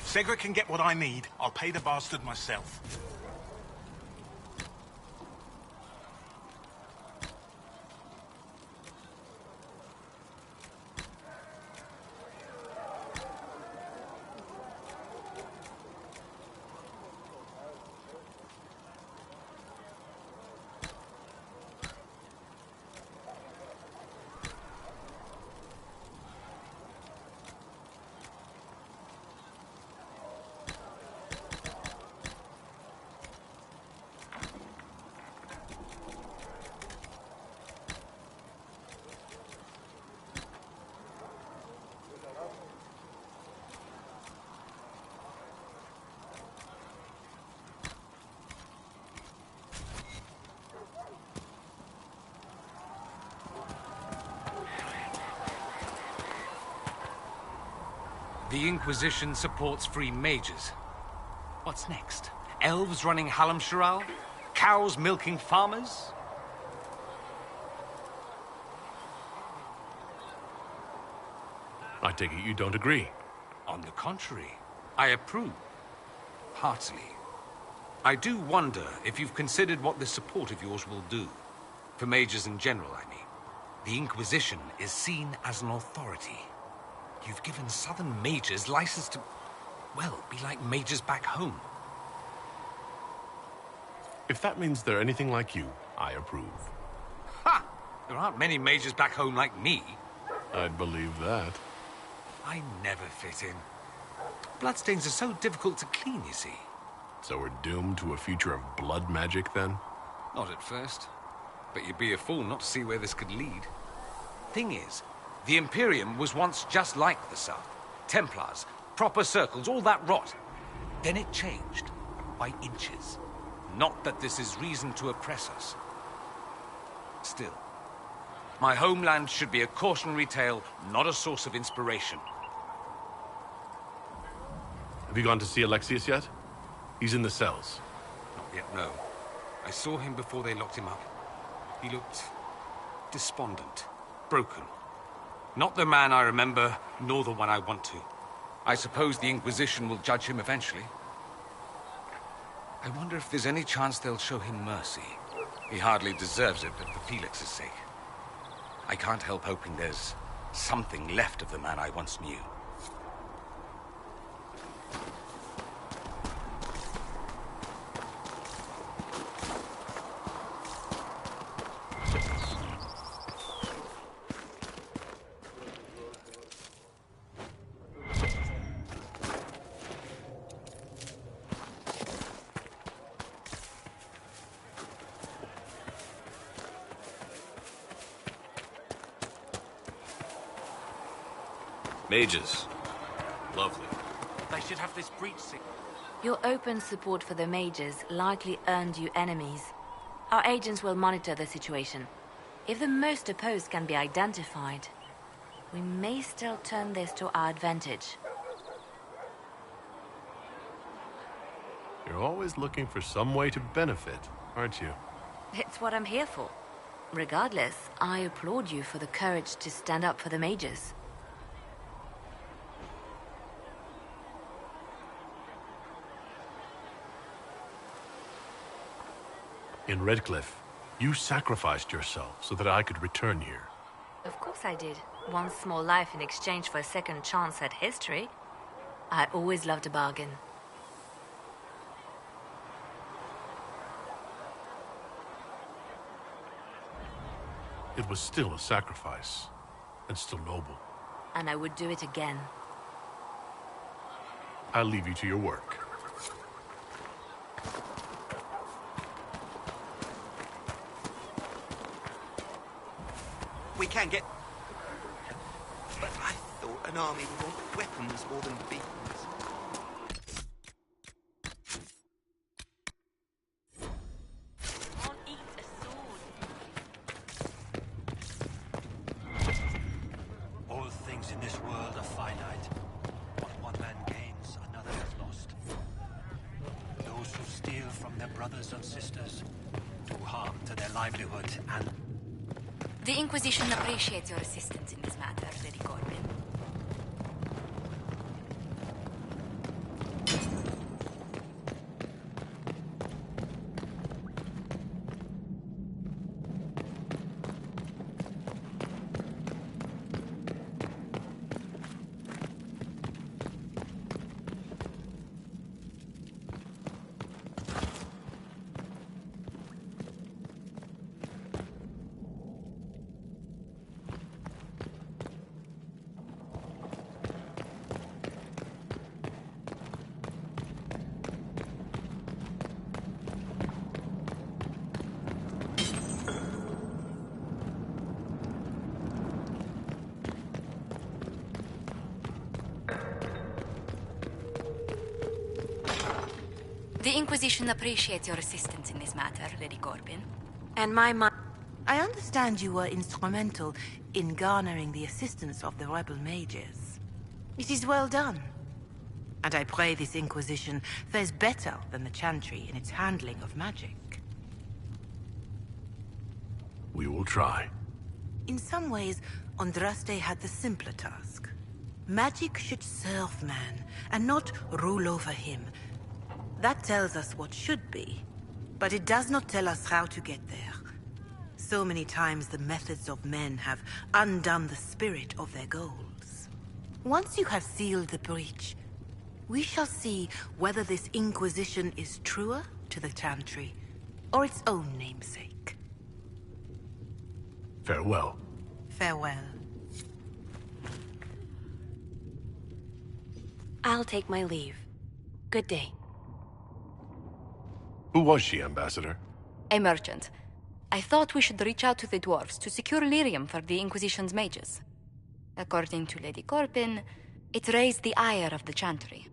Segra can get what I need. I'll pay the bastard myself. The Inquisition supports free mages. What's next? Elves running Halamsharal? Cows milking farmers? I take it you don't agree. On the contrary, I approve. Heartily. I do wonder if you've considered what this support of yours will do. For mages in general, I mean. The Inquisition is seen as an authority. You've given Southern mages license to, well, be like mages back home. If that means they're anything like you, I approve. Ha! There aren't many mages back home like me. I'd believe that. I never fit in. Bloodstains are so difficult to clean, you see. So we're doomed to a future of blood magic, then? Not at first. But you'd be a fool not to see where this could lead. Thing is, the Imperium was once just like the South. Templars, proper circles, all that rot. Then it changed. By inches. Not that this is reason to oppress us. Still, my homeland should be a cautionary tale, not a source of inspiration. Have you gone to see Alexius yet? He's in the cells. Not yet, no. I saw him before they locked him up. He looked despondent, broken. Not the man I remember, nor the one I want to. I suppose the Inquisition will judge him eventually. I wonder if there's any chance they'll show him mercy. He hardly deserves it, but for Felix's sake. I can't help hoping there's something left of the man I once knew. Mages. Lovely. They should have this breach signal. Your open support for the mages likely earned you enemies. Our agents will monitor the situation. If the most opposed can be identified, we may still turn this to our advantage. You're always looking for some way to benefit, aren't you? It's what I'm here for. Regardless, I applaud you for the courage to stand up for the mages. In Redcliffe, you sacrificed yourself so that I could return here. Of course I did. One small life in exchange for a second chance at history. I always loved a bargain. It was still a sacrifice, and still noble. And I would do it again. I'll leave you to your work. We can get... But I thought an army would want weapons more than beacons. All things in this world are finite. What one man gains, another has lost. Those who steal from their brothers and sisters do harm to their livelihood and... The Inquisition appreciates your assistance in this matter, Lady Corbin. The Inquisition appreciates your assistance in this matter, Lady Corbin. And I understand you were instrumental in garnering the assistance of the rebel mages. It is well done. And I pray this Inquisition fares better than the Chantry in its handling of magic. We will try. In some ways, Andraste had the simpler task. Magic should serve man, and not rule over him. That tells us what should be, but it does not tell us how to get there. So many times the methods of men have undone the spirit of their goals. Once you have sealed the breach, we shall see whether this Inquisition is truer to the Chantry, or its own namesake. Farewell. Farewell. I'll take my leave. Good day. Who was she, Ambassador? A merchant. I thought we should reach out to the dwarves to secure lyrium for the Inquisition's mages. According to Lady Corbin, it raised the ire of the Chantry.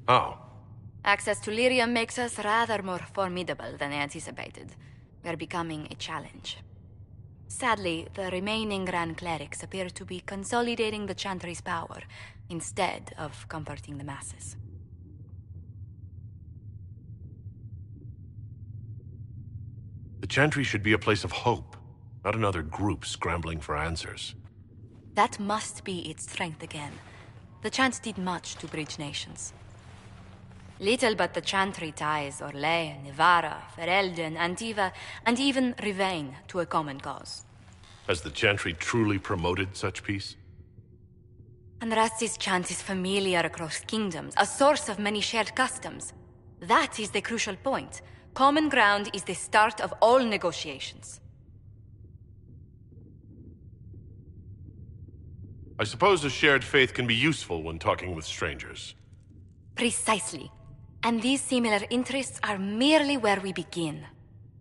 Oh. Access to lyrium makes us rather more formidable than anticipated. We're becoming a challenge. Sadly, the remaining Grand Clerics appear to be consolidating the Chantry's power, instead of comforting the masses. The Chantry should be a place of hope, not another group scrambling for answers. That must be its strength again. The Chants did much to bridge nations. Little but the Chantry ties Orlais, Nevarra, Ferelden, Antiva, and even Rivain to a common cause. Has the Chantry truly promoted such peace? Andraste's chant is familiar across kingdoms, a source of many shared customs. That is the crucial point. Common ground is the start of all negotiations. I suppose a shared faith can be useful when talking with strangers. Precisely. And these similar interests are merely where we begin.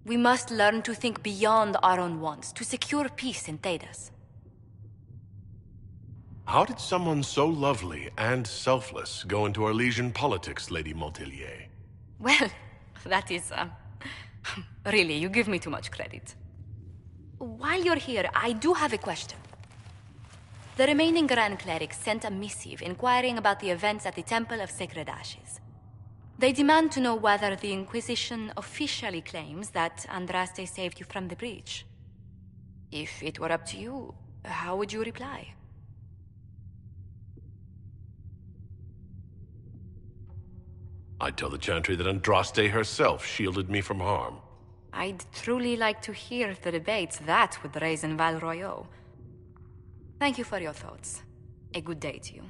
We must learn to think beyond our own wants to secure peace in Thedas. How did someone so lovely and selfless go into Arlesian politics, Lady Montelier? Well, that is, really, you give me too much credit. While you're here, I do have a question. The remaining Grand Clerics sent a missive inquiring about the events at the Temple of Sacred Ashes. They demand to know whether the Inquisition officially claims that Andraste saved you from the breach. If it were up to you, how would you reply? I'd tell the Chantry that Andraste herself shielded me from harm. I'd truly like to hear the debates that would raise in Val Royeaux. Thank you for your thoughts. A good day to you.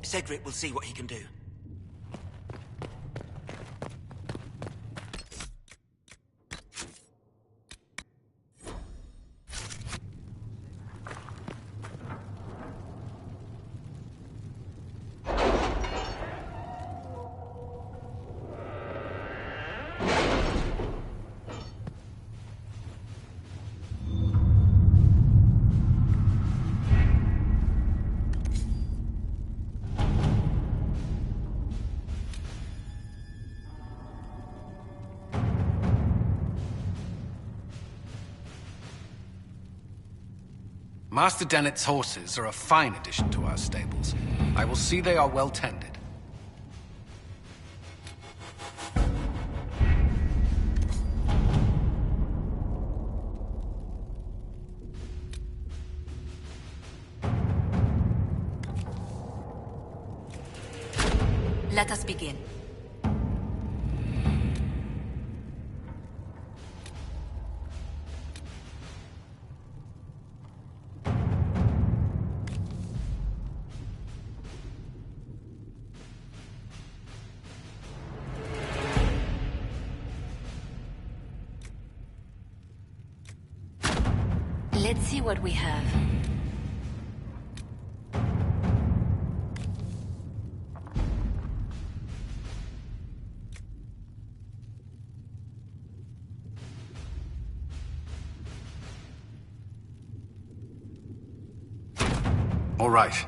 Cedric will see what he can do. Master Dennett's horses are a fine addition to our stables. I will see they are well tended. Let us begin. Let's see what we have. All right.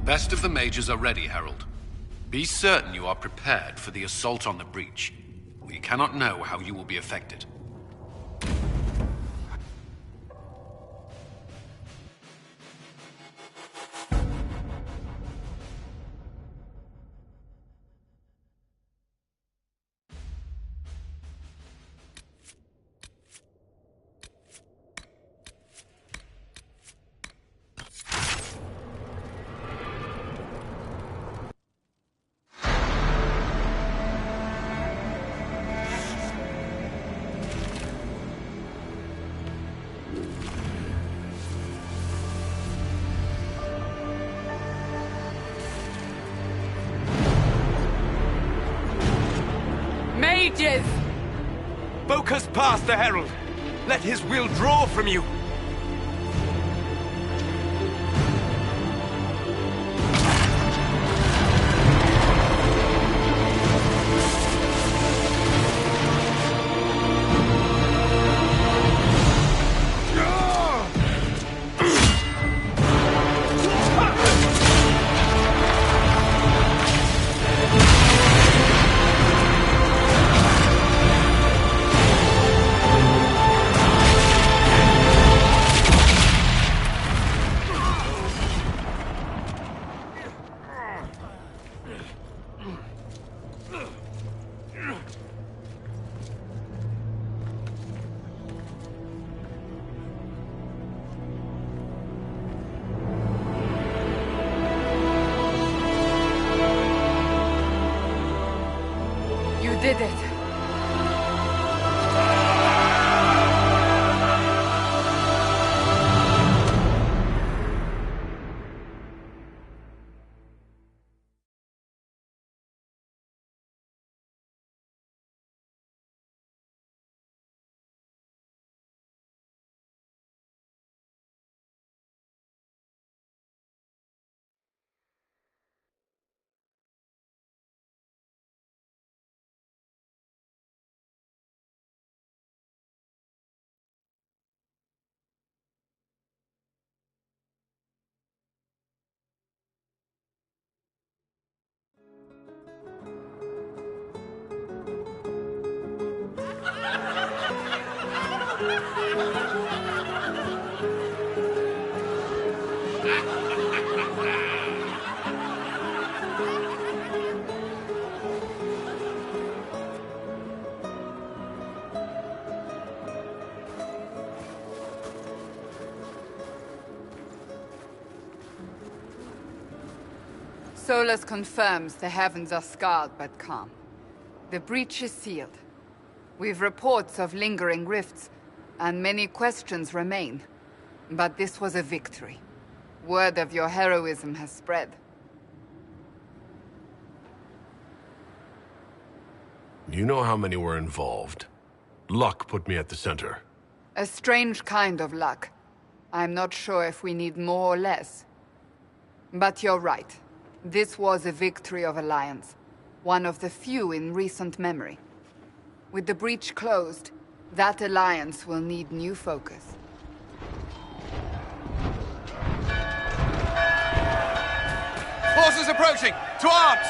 The best of the mages are ready, Herald. Be certain you are prepared for the assault on the breach. We cannot know how you will be affected. mages! Focus past the Herald. Let his will draw from you. Did it. Solus confirms the heavens are scarred but calm. The breach is sealed. We've reports of lingering rifts, and many questions remain. But this was a victory. Word of your heroism has spread. You know how many were involved? Luck put me at the center. A strange kind of luck. I'm not sure if we need more or less. But you're right. This was a victory of Alliance. One of the few in recent memory. With the breach closed, that alliance will need new focus. Forces approaching! To arms!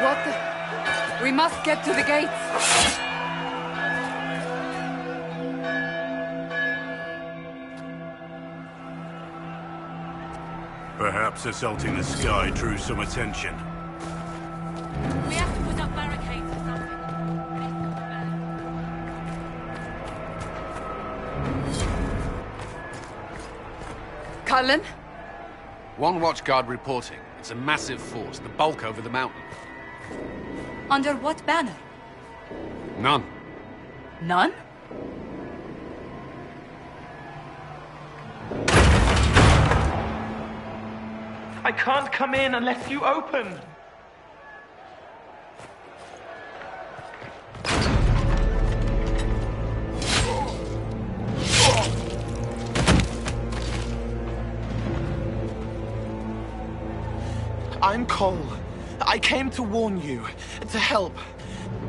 What the... We must get to the gates! Perhaps assaulting the sky drew some attention. We have to put up barricades or something. Cullen? One watchguard reporting. It's a massive force, the bulk over the mountain. Under what banner? None. None? I can't come in unless you open. I'm Cole. I came to warn you, to help.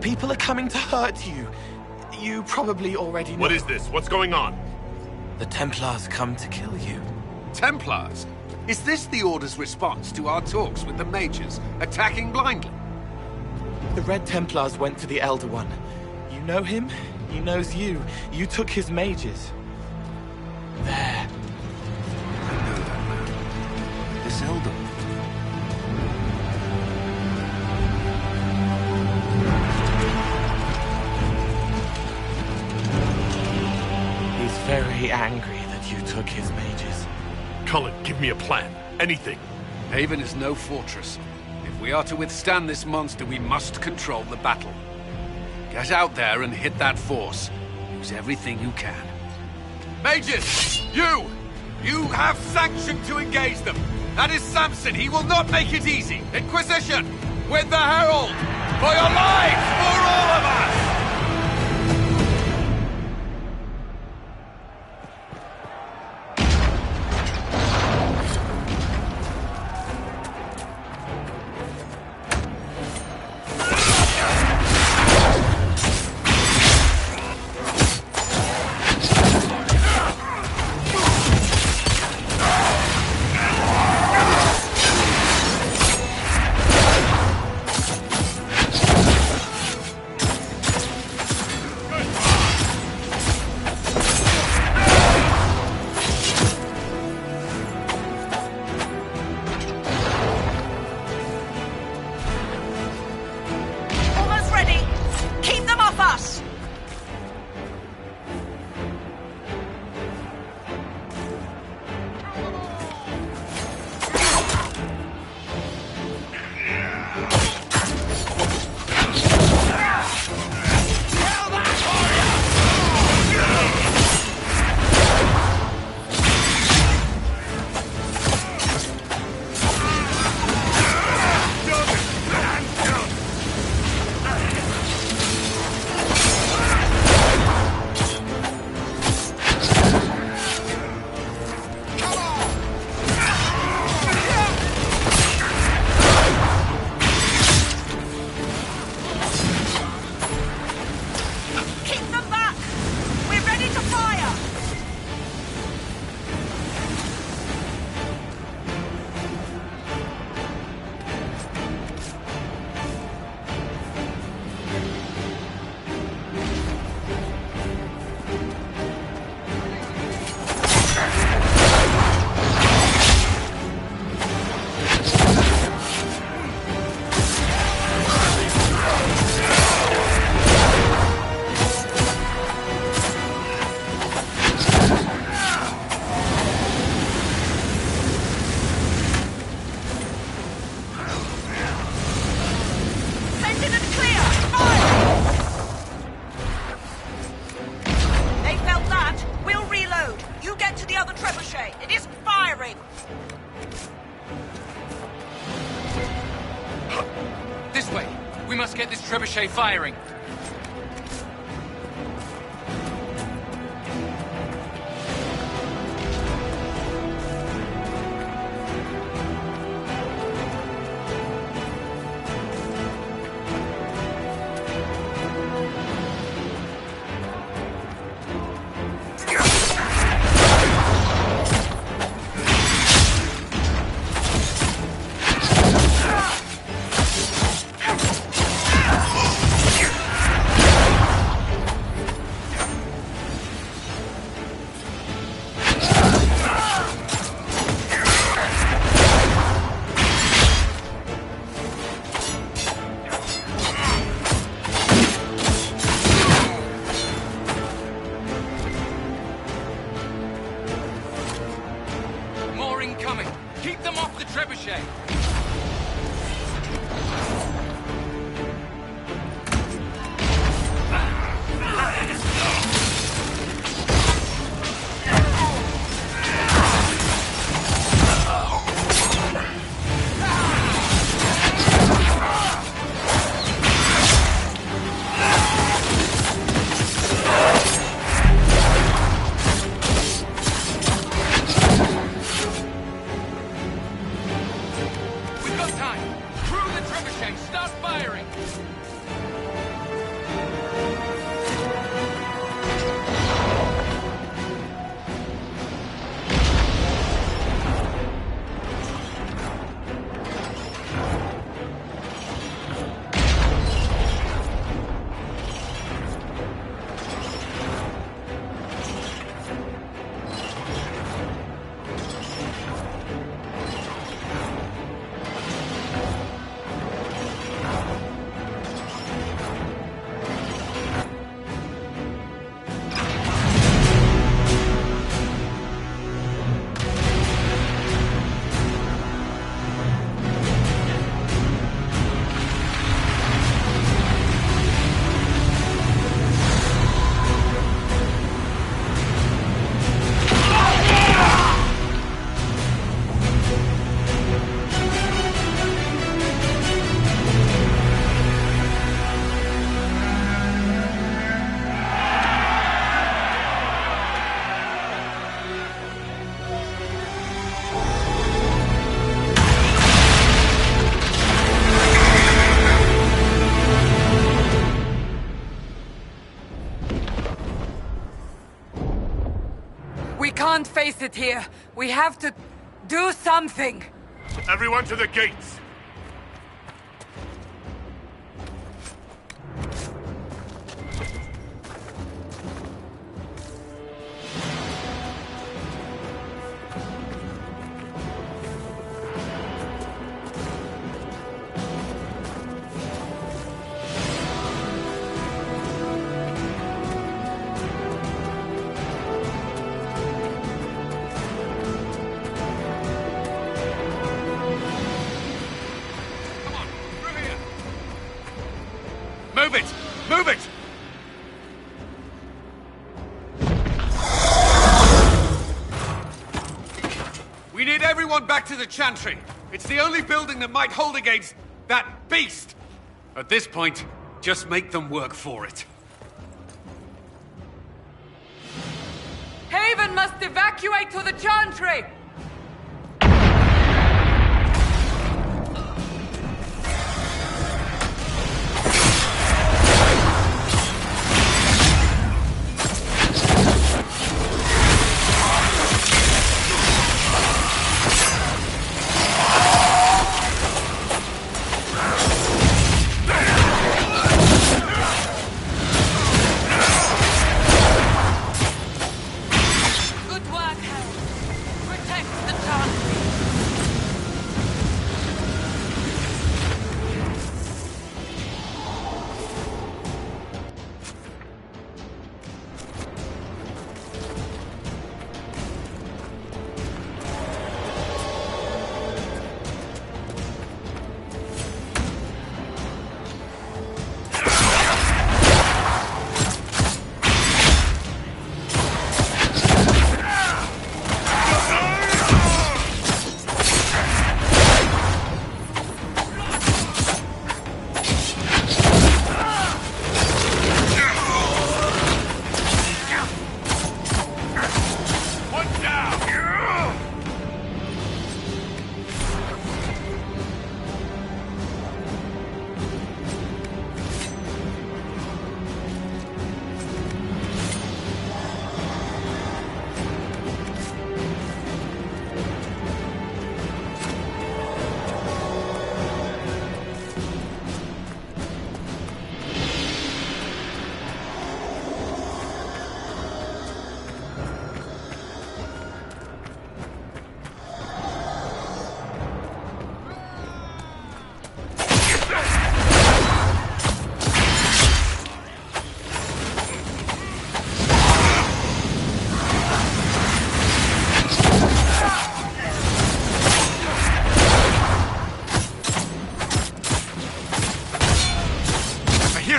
People are coming to hurt you. You probably already know. What is this? What's going on? The Templars come to kill you. Templars? Is this the Order's response to our talks with the mages, attacking blindly? The Red Templars went to the Elder One. You know him? He knows you. You took his mages. There. I know that man. This Elder One. He's very angry that you took his mages. Cullen, give me a plan. Anything. Haven is no fortress. If we are to withstand this monster, we must control the battle. Get out there and hit that force. Use everything you can. Mages! You! You have sanction to engage them! That is Samson. He will not make it easy. Inquisition, with the Herald! For your lives! For all of us! Trebuchet firing. face it here. We have to do something. Everyone to the gates! Move it! Move it! We need everyone back to the Chantry. It's the only building that might hold against that beast. At this point, just make them work for it. Haven must evacuate to the Chantry!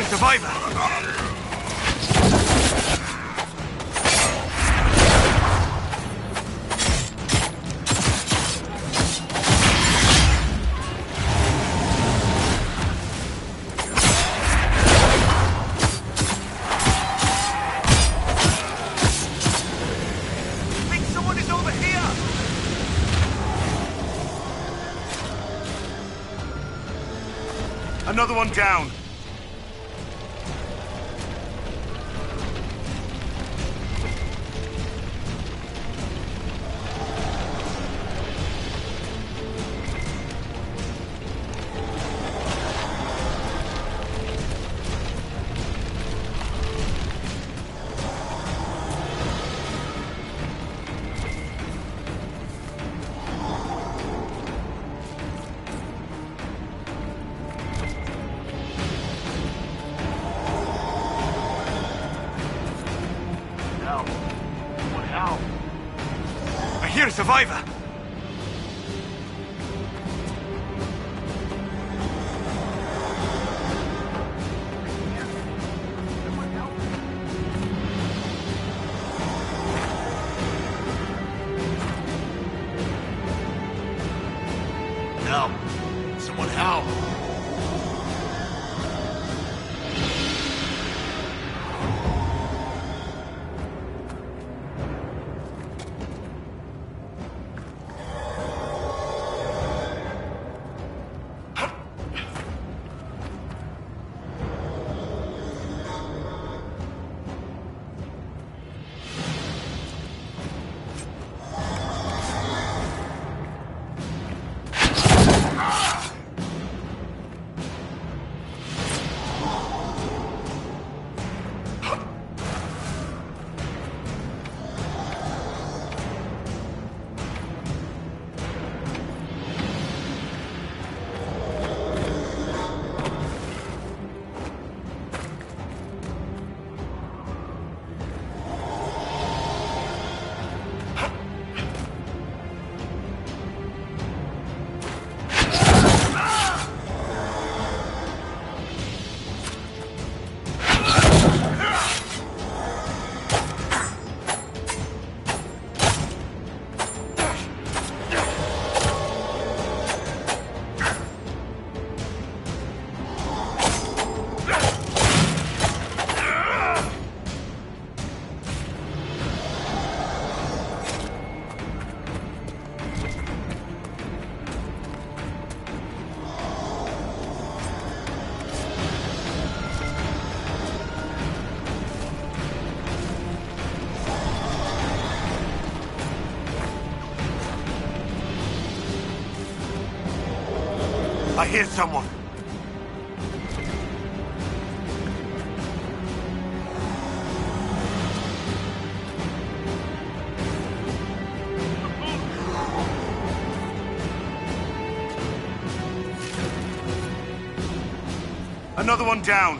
Survivor! Someone is over here! Another one down. I hear a survivor! Help! Someone help! I hear someone. Another one down.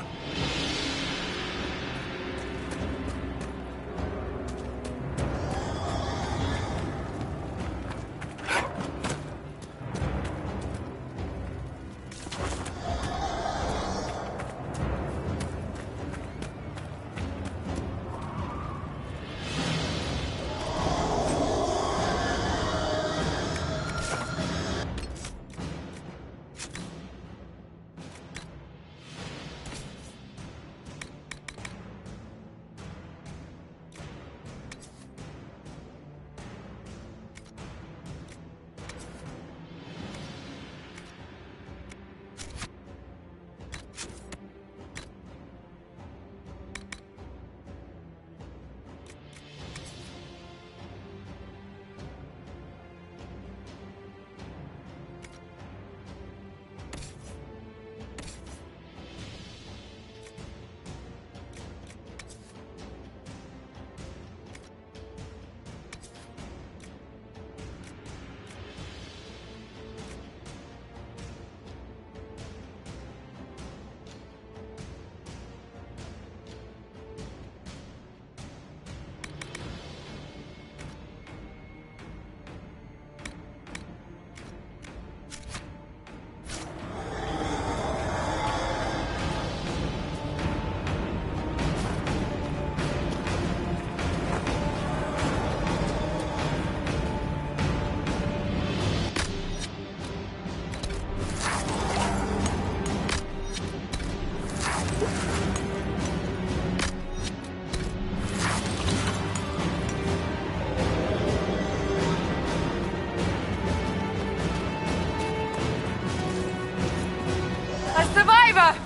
Survivor!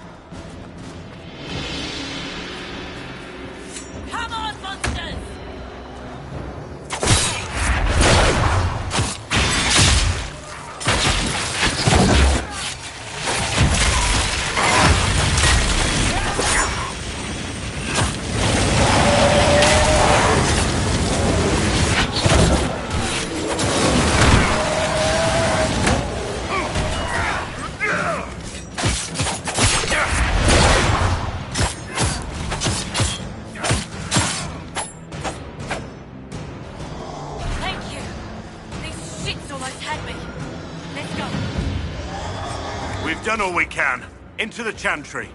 Come on, monsters! We've done all we can. Into the chantry.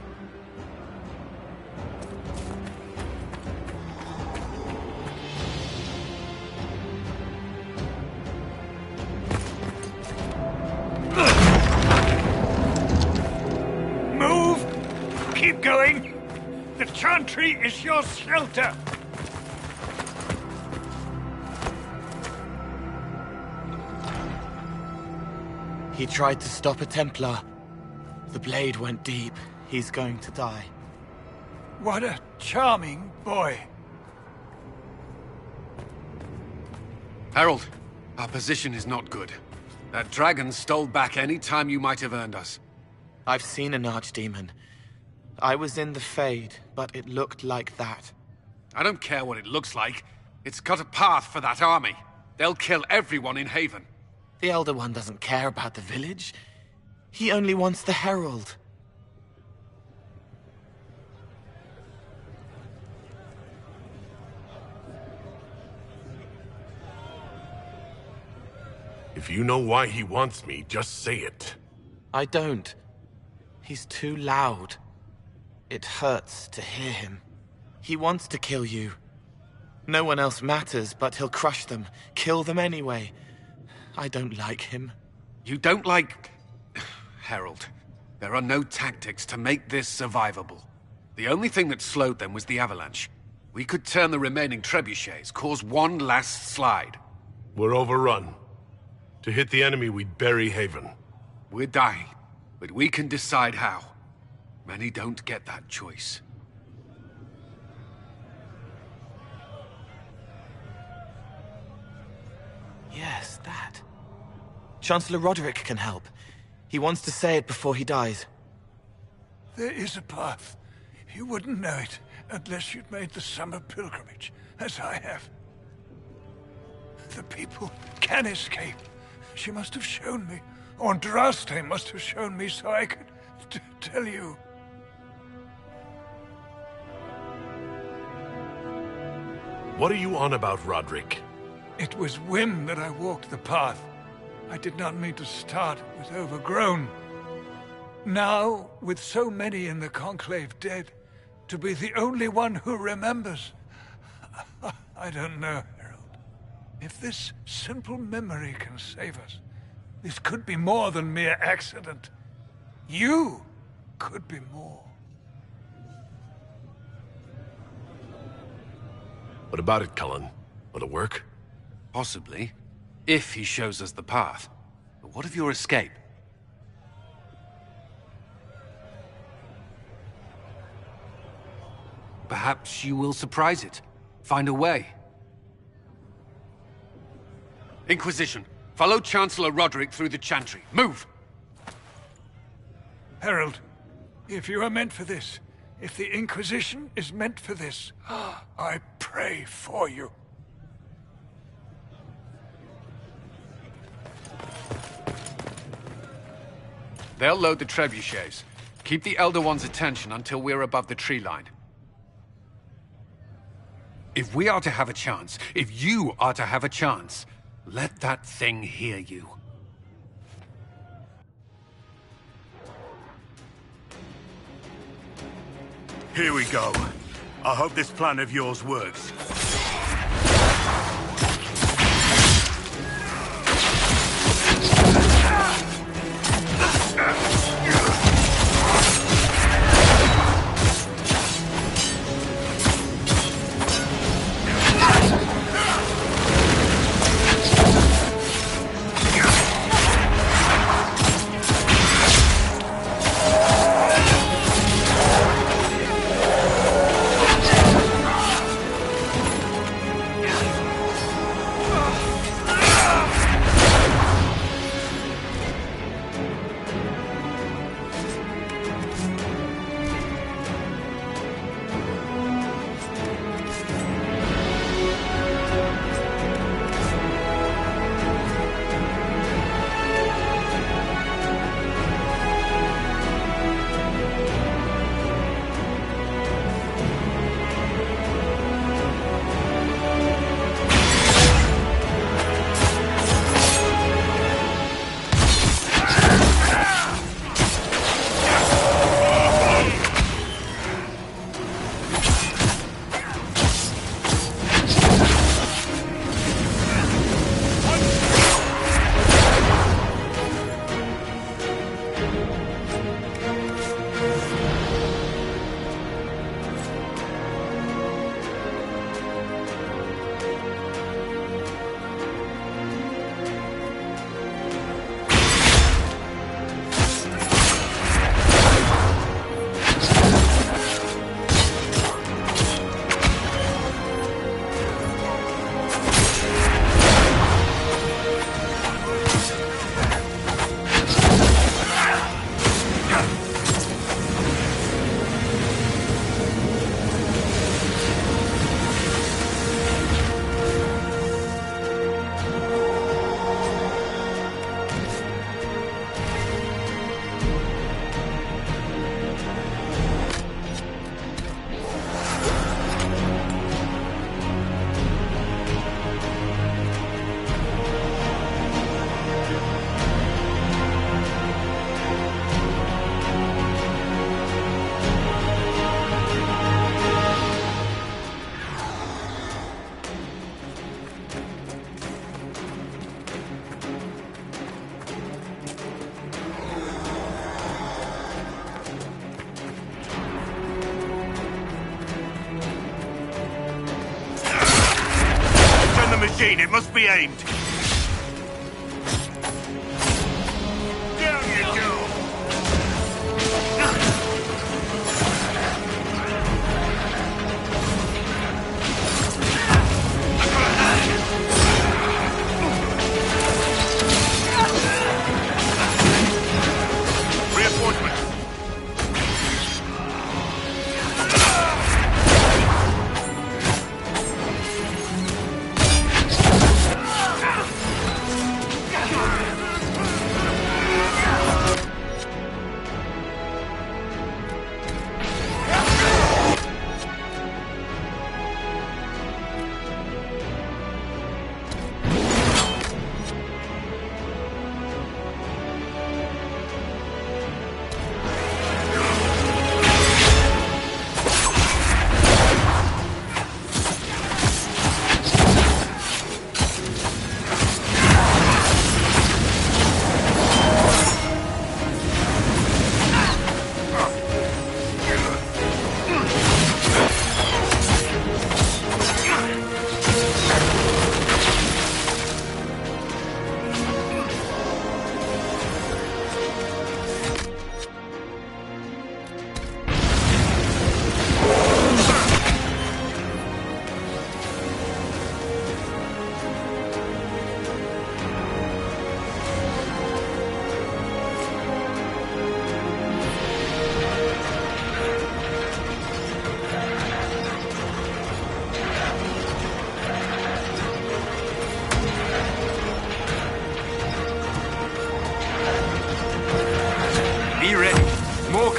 Move! Keep going! The chantry is your shelter! He tried to stop a Templar. The blade went deep. He's going to die. What a charming boy. Harold, our position is not good. That dragon stole back any time you might have earned us. I've seen an archdemon. I was in the Fade, but it looked like that. I don't care what it looks like. It's got a path for that army. They'll kill everyone in Haven. The Elder One doesn't care about the village. He only wants the Herald. If you know why he wants me, just say it. I don't. He's too loud. It hurts to hear him. He wants to kill you. No one else matters, but he'll crush them, kill them anyway. I don't like him. You don't like... Harold, there are no tactics to make this survivable. The only thing that slowed them was the avalanche. We could turn the remaining trebuchets, cause one last slide. We're overrun. To hit the enemy, we'd bury Haven. We're dying, but we can decide how. Many don't get that choice. Yes, that. Chancellor Roderick can help. He wants to say it before he dies. There is a path. You wouldn't know it unless you'd made the summer pilgrimage, as I have. The people can escape. She must have shown me. Or Andraste must have shown me so I could tell you. What are you on about, Roderick? It was whim that I walked the path. I did not mean to start. It was overgrown. Now, with so many in the Conclave dead, to be the only one who remembers... I don't know, Harold. If this simple memory can save us, this could be more than mere accident. You could be more. What about it, Cullen? Will it work? Possibly. If he shows us the path. But what of your escape? Perhaps you will surprise it. Find a way. Inquisition, follow Chancellor Roderick through the Chantry. Move! Harold, if you are meant for this, if the Inquisition is meant for this, I pray for you. They'll load the trebuchets. Keep the Elder One's attention until we're above the tree line. If we are to have a chance, if you are to have a chance, let that thing hear you. Here we go. I hope this plan of yours works. It must be aimed. Down you go.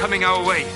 coming our way.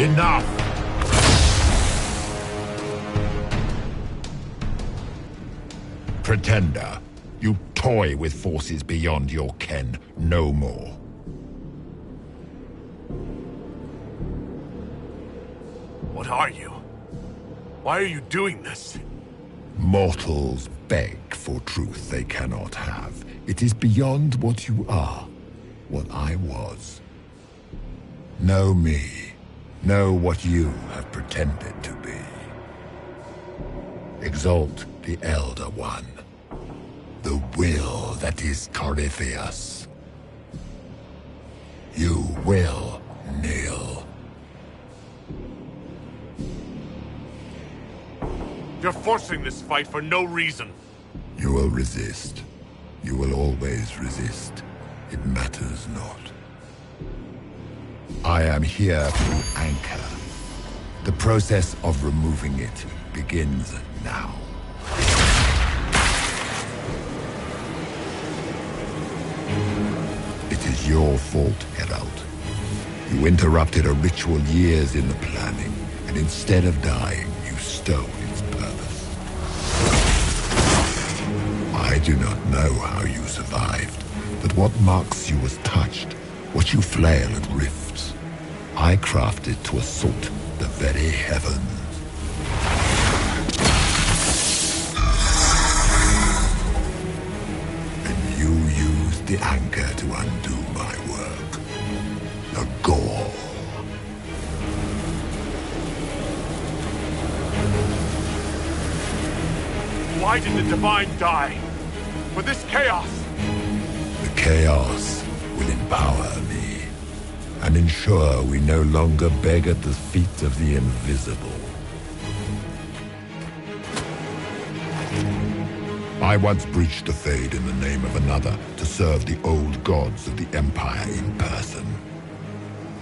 Enough! Pretender, you toy with forces beyond your ken no more. What are you? Why are you doing this? Mortals beg for truth they cannot have. It is beyond what you are, what I was. Know me. Know what you have pretended to be. Exalt the Elder One. The will that is Corypheus. You will kneel. You're forcing this fight for no reason. You will resist. You will always resist. It matters not. I am here to anchor. The process of removing it begins now. It is your fault, Herald. You interrupted a ritual years in the planning, and instead of dying, you stole its purpose. I do not know how you survived, but what marks you as touched, what you flail at rifts, I crafted to assault the very heavens. And you used the anchor to undo my work. The gore. Why did the Divine die? For this chaos! The chaos will empower me, and ensure we no longer beg at the feet of the invisible. I once breached the Fade in the name of another to serve the old gods of the Empire in person.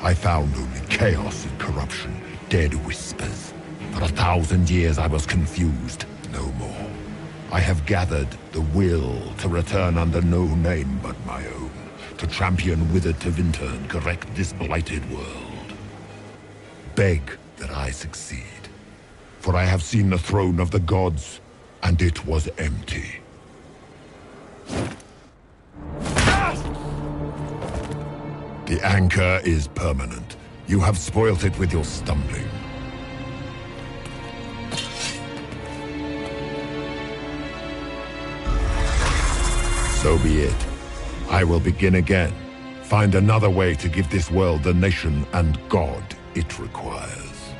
I found only chaos and corruption, dead whispers. For 1,000 years I was confused, no more. I have gathered the will to return under no name but my own, to champion Wither to Winter and correct this blighted world. Beg that I succeed, for I have seen the throne of the gods, and it was empty. The anchor is permanent. You have spoilt it with your stumbling. So be it. I will begin again. Find another way to give this world the nation and God it requires.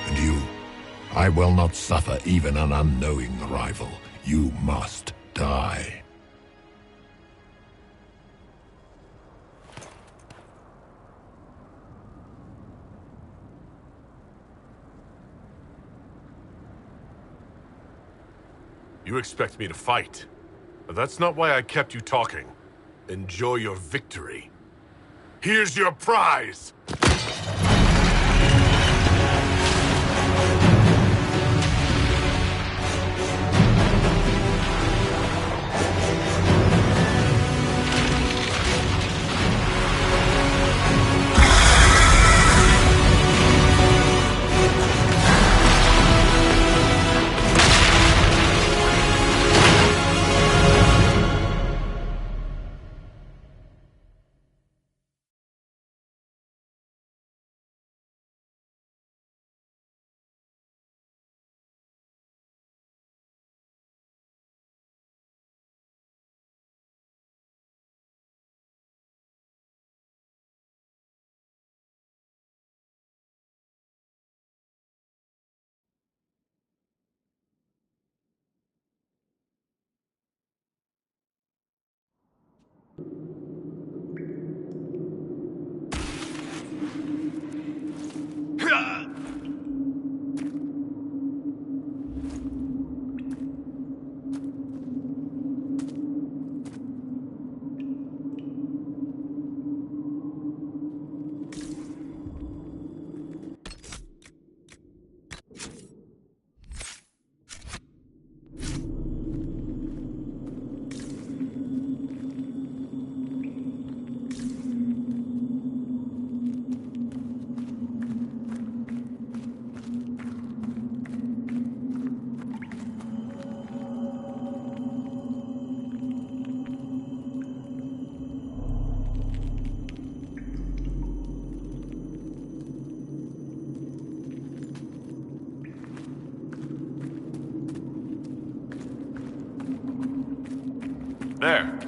And you, I will not suffer even an unknowing rival. You must die. You expect me to fight. But that's not why I kept you talking. Enjoy your victory. Here's your prize! There.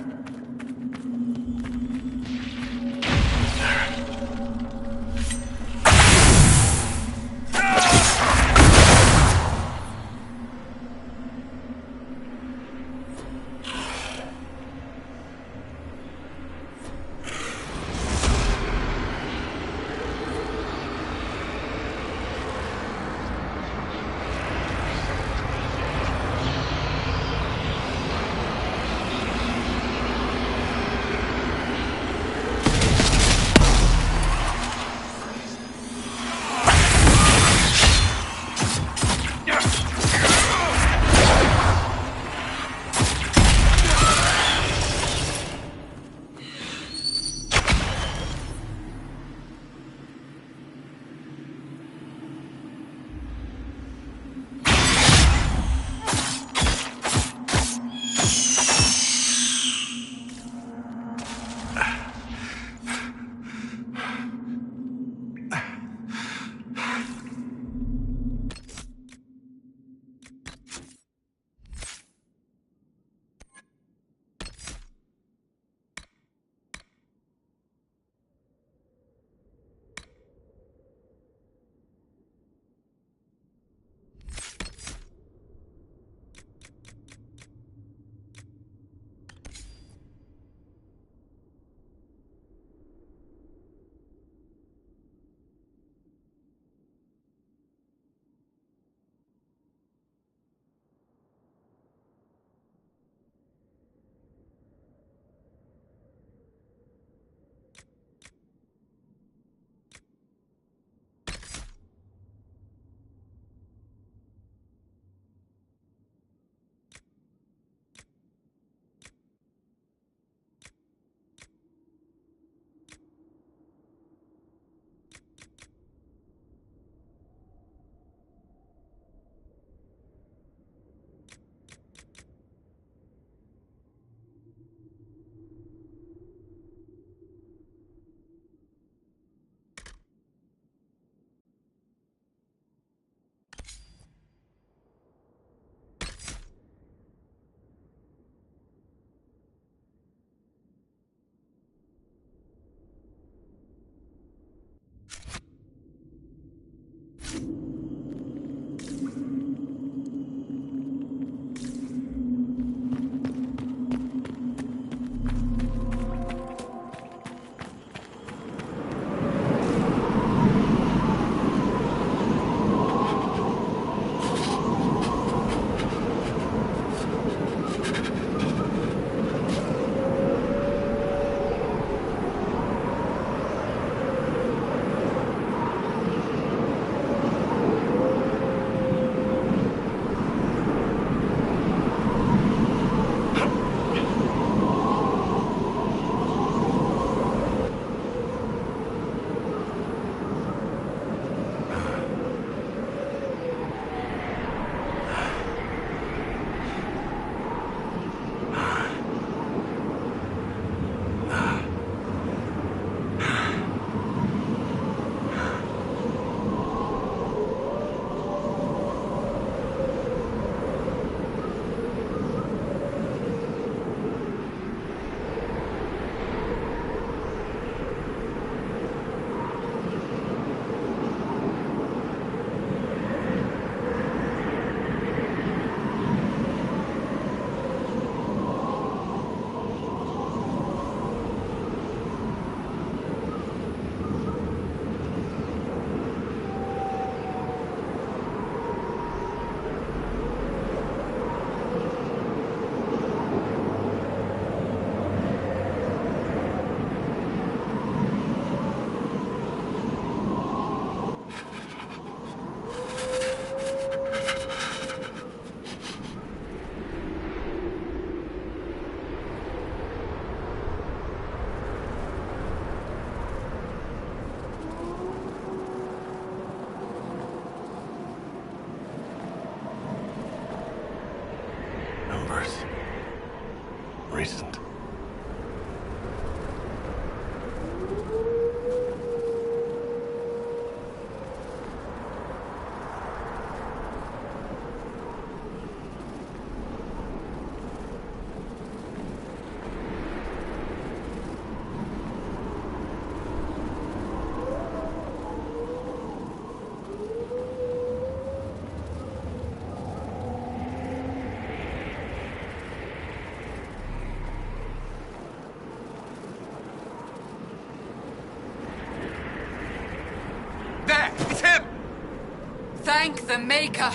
Thank the Maker!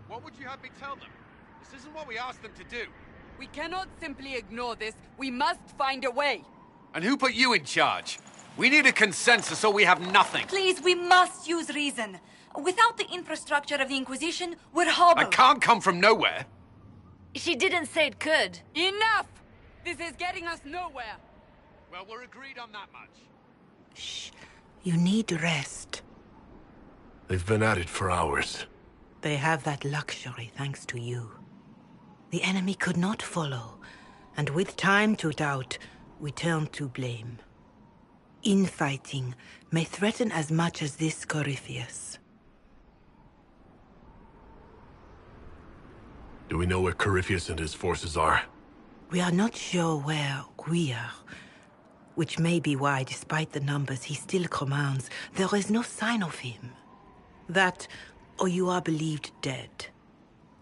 What would you have me tell them? This isn't what we asked them to do. We cannot simply ignore this. We must find a way. And who put you in charge? We need a consensus or we have nothing. Please, we must use reason. Without the infrastructure of the Inquisition, we're hobbled. I can't come from nowhere. She didn't say it could. Enough! This is getting us nowhere. Well, we're agreed on that much. Shh. You need rest. They've been at it for hours. They have that luxury thanks to you. The enemy could not follow, and with time to doubt, we turn to blame. Infighting may threaten as much as this Corypheus. Do we know where Corypheus and his forces are? We are not sure where we are, which may be why, despite the numbers he still commands, there is no sign of him. That, or you are believed dead.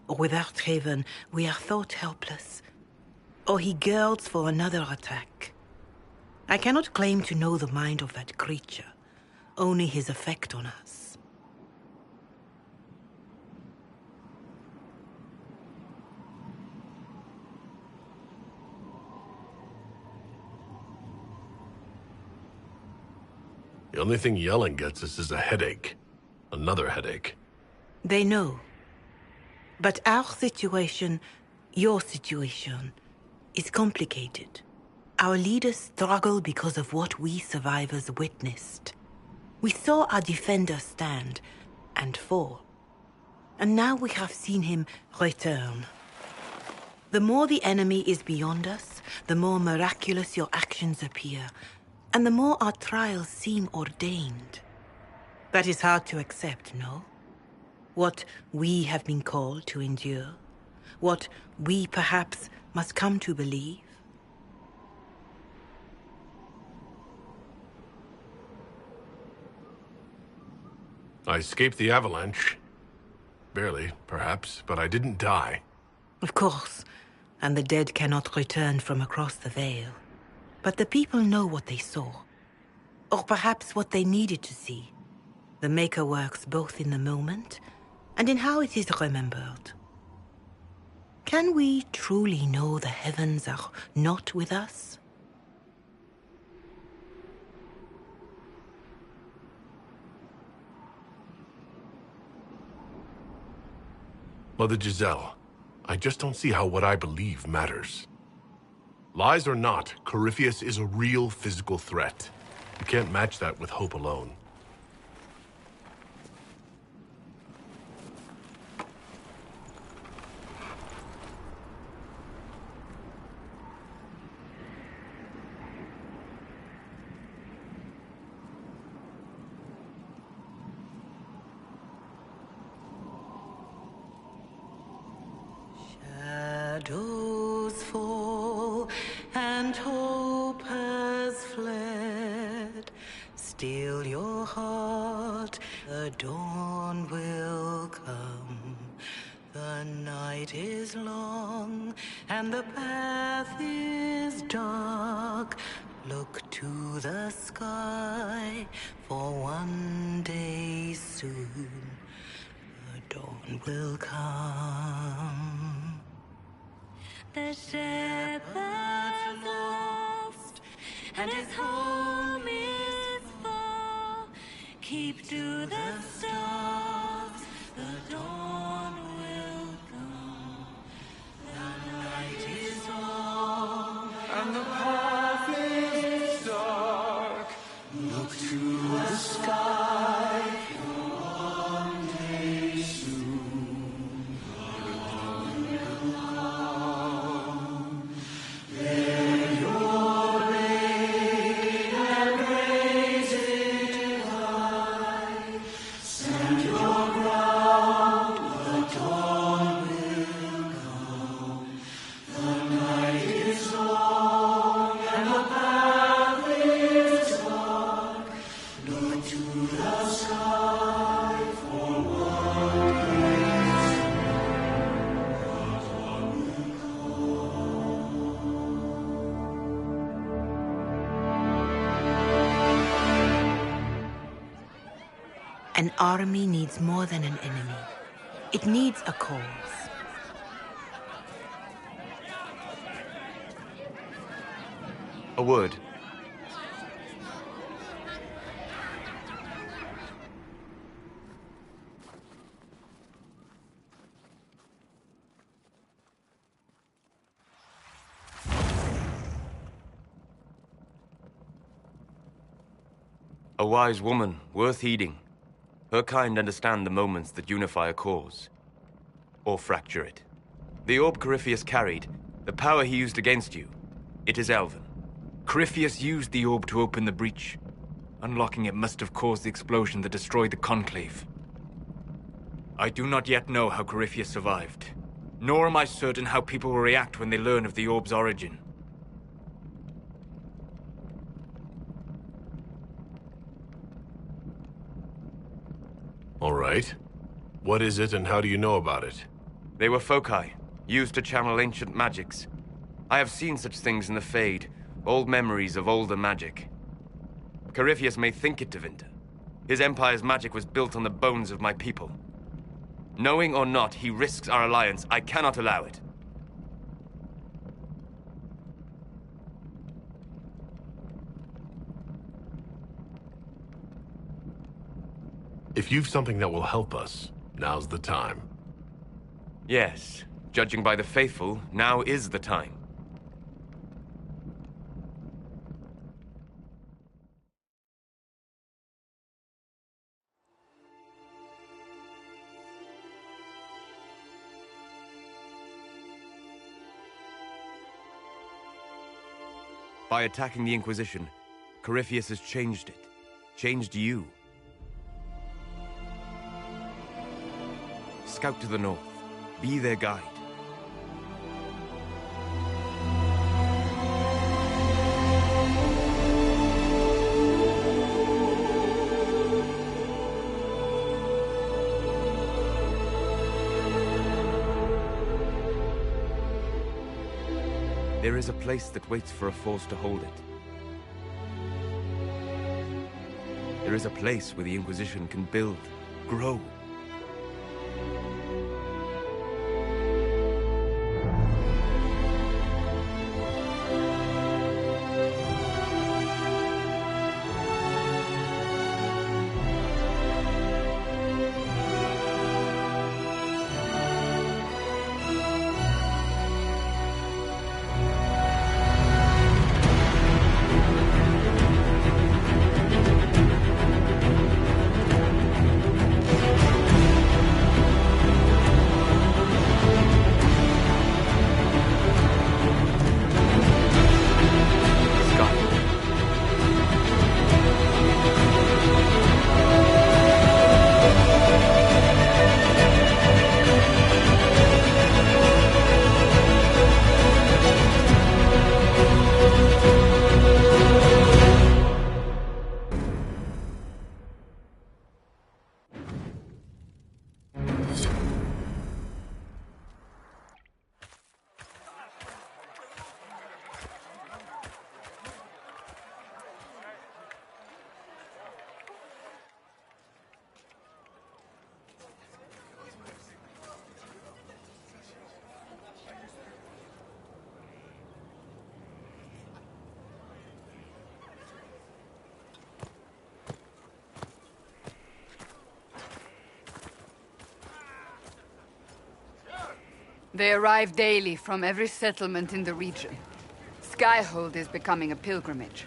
Or without Haven, we are thought helpless. Or he girds for another attack. I cannot claim to know the mind of that creature, only his effect on us. The only thing yelling gets us is a headache. Another headache. They know. But our situation, your situation, is complicated. Our leaders struggle because of what we survivors witnessed. We saw our defender stand and fall. And now we have seen him return. The more the enemy is beyond us, the more miraculous your actions appear, and the more our trials seem ordained. That is hard to accept, no? What we have been called to endure, what we perhaps must come to believe. I escaped the avalanche. Barely, perhaps, but I didn't die. Of course, and the dead cannot return from across the veil. But the people know what they saw, or perhaps what they needed to see. The Maker works both in the moment and in how it is remembered. Can we truly know the heavens are not with us? Mother Giselle, I just don't see how what I believe matters. Lies or not, Corypheus is a real physical threat. You can't match that with hope alone. Shadows fall and hope has fled. Still your heart, the dawn will come. The night is long and the path is dark. Look to the sky, for one day soon the dawn will come. The shepherd's lost, and his home is far. Keep to the stars, the dawn will come. The night is long, And the path is dark. Look to the sky, for one day soon the dawn will come. Let your reign and praise it high. Send your An army needs more than an enemy. It needs a cause. A word. A wise woman, worth heeding. Her kind understand the moments that unify a cause. Or fracture it. The orb Corypheus carried, the power he used against you, it is Elven. Corypheus used the orb to open the breach. Unlocking it must have caused the explosion that destroyed the Conclave. I do not yet know how Corypheus survived, nor am I certain how people will react when they learn of the orb's origin. All right. What is it and how do you know about it? They were foci, used to channel ancient magics. I have seen such things in the Fade, old memories of older magic. Corypheus may think it Tevinter. His empire's magic was built on the bones of my people. Knowing or not, he risks our alliance. I cannot allow it. If you've something that will help us, now's the time. Yes, judging by the faithful, now is the time. By attacking the Inquisition, Corypheus has changed it. Changed you. Scout to the north. Be their guide. There is a place that waits for a force to hold it. There is a place where the Inquisition can build, grow. They arrive daily from every settlement in the region. Skyhold is becoming a pilgrimage.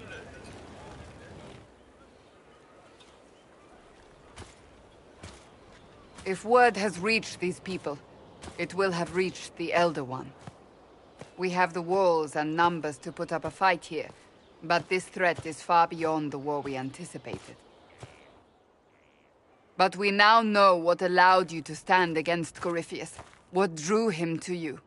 If word has reached these people, it will have reached the Elder One. We have the walls and numbers to put up a fight here, but this threat is far beyond the war we anticipated. But we now know what allowed you to stand against Corypheus, what drew him to you.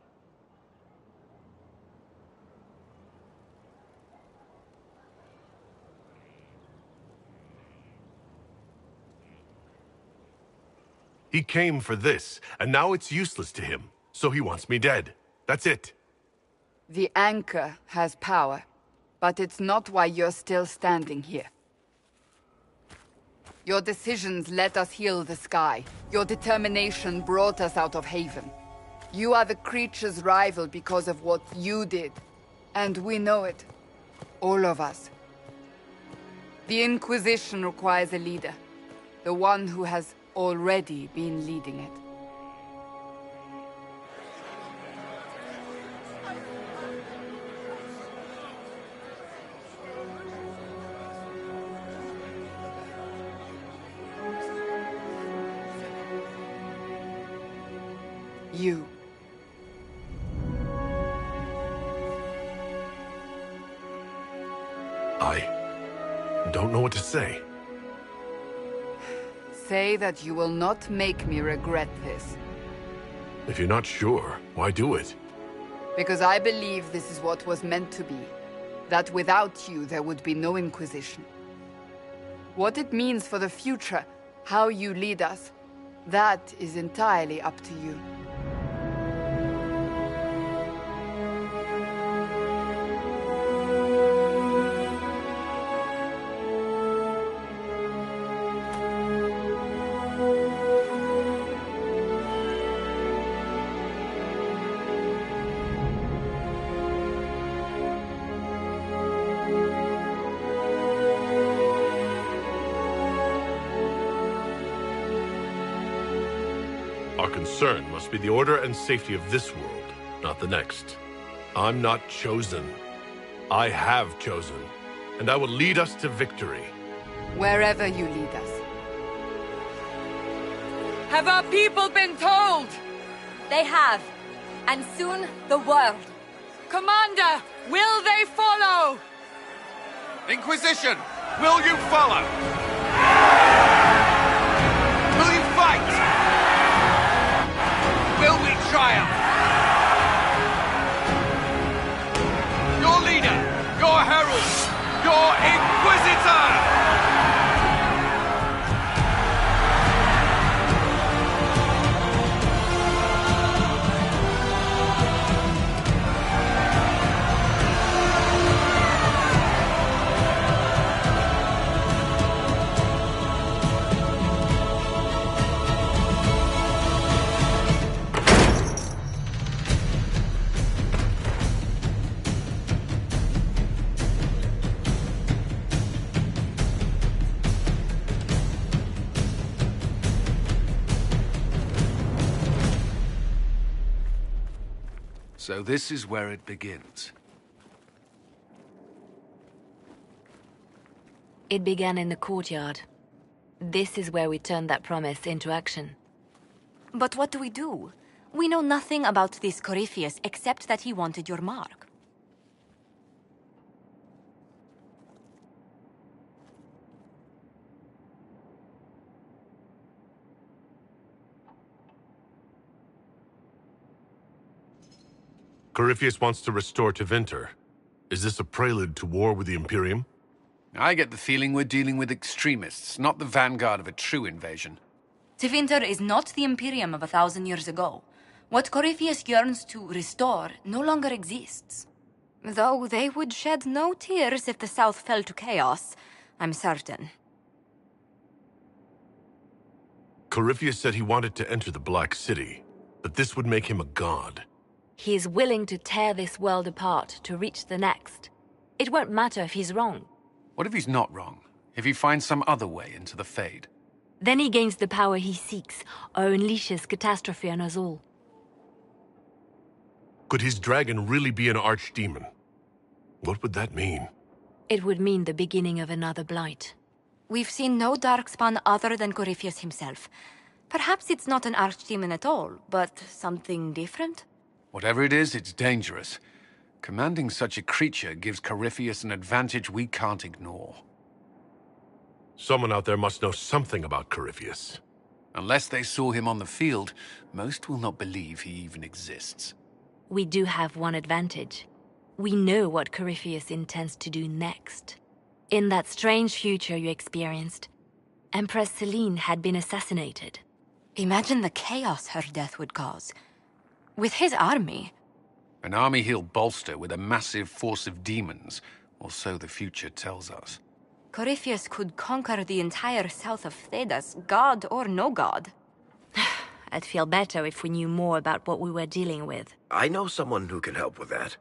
He came for this, and now it's useless to him, so he wants me dead. That's it. The Anchor has power, but it's not why you're still standing here. Your decisions let us heal the sky. Your determination brought us out of Haven. You are the creature's rival because of what you did. And we know it. All of us. The Inquisition requires a leader. The one who has already been leading it. You. I don't know what to say. Say that you will not make me regret this. If you're not sure, why do it? Because I believe this is what was meant to be. That without you, there would be no Inquisition. What it means for the future, how you lead us, that is entirely up to you. Our concern must be the order and safety of this world, not the next. I'm not chosen. I have chosen, and I will lead us to victory. Wherever you lead us. Have our people been told? They have. And soon, the world. Commander, will they follow? Inquisition, will you follow? Will you fight? Will we triumph? Your leader, your herald, your Inquisitor! So this is where it begins. It began in the courtyard. This is where we turned that promise into action. But what do we do? We know nothing about this Corypheus except that he wanted your mark. Corypheus wants to restore Tevinter. Is this a prelude to war with the Imperium? I get the feeling we're dealing with extremists, not the vanguard of a true invasion. Tevinter is not the Imperium of 1,000 years ago. What Corypheus yearns to restore no longer exists. Though they would shed no tears if the South fell to chaos, I'm certain. Corypheus said he wanted to enter the Black City, but this would make him a god. He is willing to tear this world apart to reach the next. It won't matter if he's wrong. What if he's not wrong? If he finds some other way into the Fade? Then he gains the power he seeks, or unleashes catastrophe on us all. Could his dragon really be an archdemon? What would that mean? It would mean the beginning of another blight. We've seen no darkspawn other than Corypheus himself. Perhaps it's not an archdemon at all, but something different? Whatever it is, it's dangerous. Commanding such a creature gives Corypheus an advantage we can't ignore. Someone out there must know something about Corypheus. Unless they saw him on the field, most will not believe he even exists. We do have one advantage. We know what Corypheus intends to do next. In that strange future you experienced, Empress Celine had been assassinated. Imagine the chaos her death would cause. With his army. An army he'll bolster with a massive force of demons, or so the future tells us. Corypheus could conquer the entire south of Thedas, god or no god. I'd feel better if we knew more about what we were dealing with. I know someone who can help with that.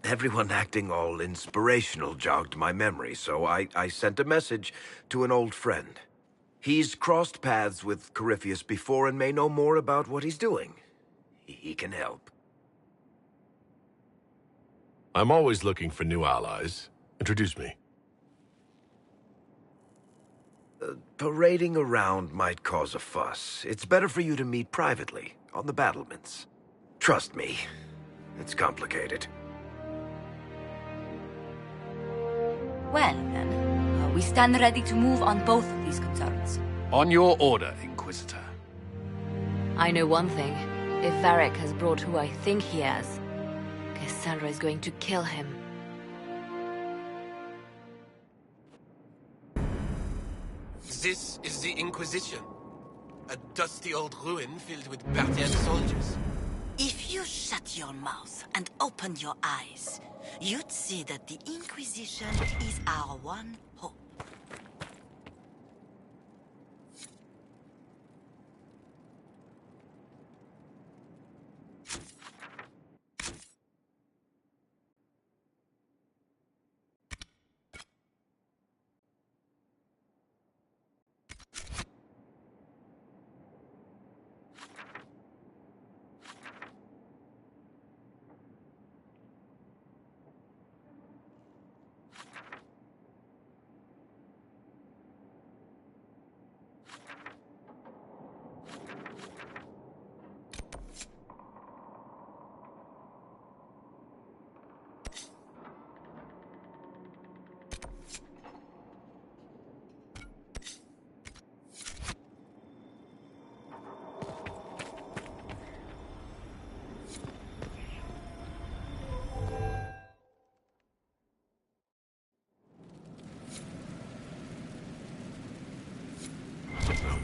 Everyone acting all inspirational jogged my memory, so I sent a message to an old friend. He's crossed paths with Corypheus before and may know more about what he's doing. He can help. I'm always looking for new allies. Introduce me. Parading around might cause a fuss. It's better for you to meet privately, on the battlements. Trust me, it's complicated. Well, then, we stand ready to move on both of these concerns. On your order, Inquisitor. I know one thing. If Varric has brought who I think he has, Cassandra is going to kill him. This is the Inquisition. A dusty old ruin filled with battered soldiers. If you shut your mouth and opened your eyes, you'd see that the Inquisition is our one hope.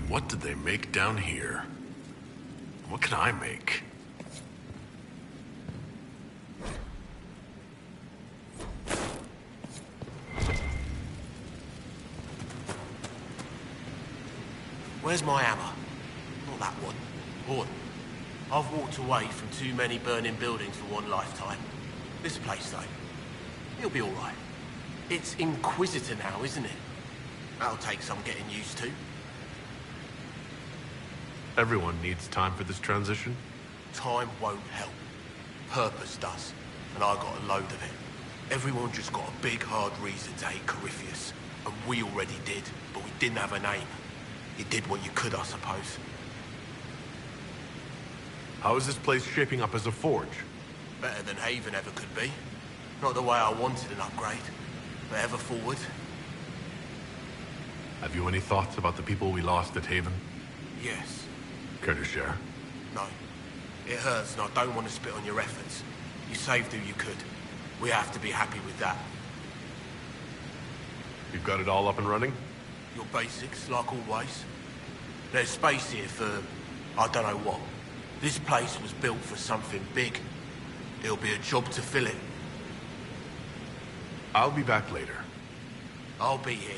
What did they make down here? What can I make? Where's my hammer? Not that one. Horn. I've walked away from too many burning buildings for one lifetime. This place, though, it'll be all right. It's Inquisitor now, isn't it? That'll take some getting used to. Everyone needs time for this transition. Time won't help. Purpose does. And I got a load of it. Everyone just got a big, hard reason to hate Corypheus. And we already did, but we didn't have a name. You did what you could, I suppose. How is this place shaping up as a forge? Better than Haven ever could be. Not the way I wanted an upgrade, but ever forward. Have you any thoughts about the people we lost at Haven? Yes. Care to share? No. It hurts and I don't want to spit on your efforts. You saved who you could. We have to be happy with that. You've got it all up and running? Your basics, like always. There's space here for... I don't know what. This place was built for something big. It'll be a job to fill it. I'll be back later. I'll be here.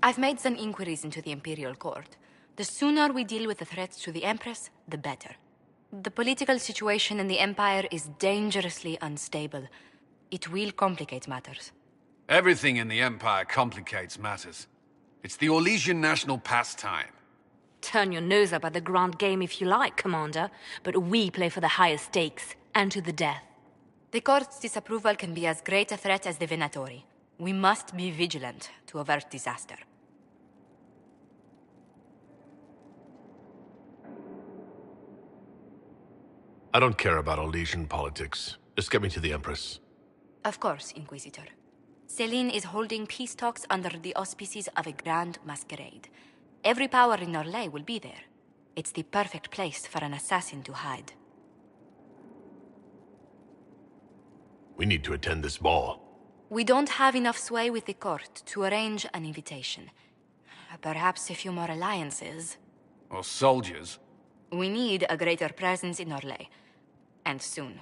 I've made some inquiries into the Imperial Court. The sooner we deal with the threats to the Empress, the better. The political situation in the Empire is dangerously unstable. It will complicate matters. Everything in the Empire complicates matters. It's the Orlesian national pastime. Turn your nose up at the grand game if you like, Commander, but we play for the highest stakes, and to the death. The Court's disapproval can be as great a threat as the Venatori. We must be vigilant to avert disaster. I don't care about Orlesian politics. Just get me to the Empress. Of course, Inquisitor. Celine is holding peace talks under the auspices of a grand masquerade. Every power in Orlais will be there. It's the perfect place for an assassin to hide. We need to attend this ball. We don't have enough sway with the court to arrange an invitation. Perhaps a few more alliances. Or soldiers. We need a greater presence in Orlais. And soon.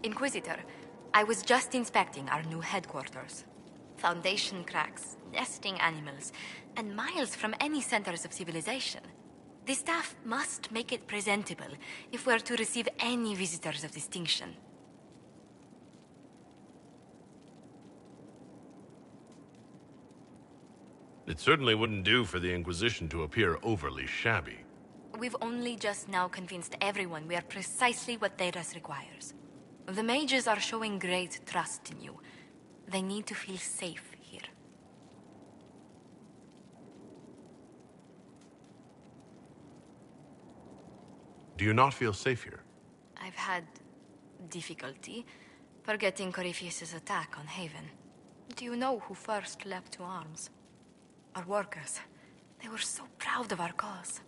Inquisitor, I was just inspecting our new headquarters. Foundation cracks, nesting animals, and miles from any centers of civilization. The staff must make it presentable if we're to receive any visitors of distinction. It certainly wouldn't do for the Inquisition to appear overly shabby. We've only just now convinced everyone we are precisely what Thedas requires. The mages are showing great trust in you. They need to feel safe here. Do you not feel safe here? I've had difficulty forgetting Corypheus's attack on Haven. Do you know who first leapt to arms? Our workers. They were so proud of our cause.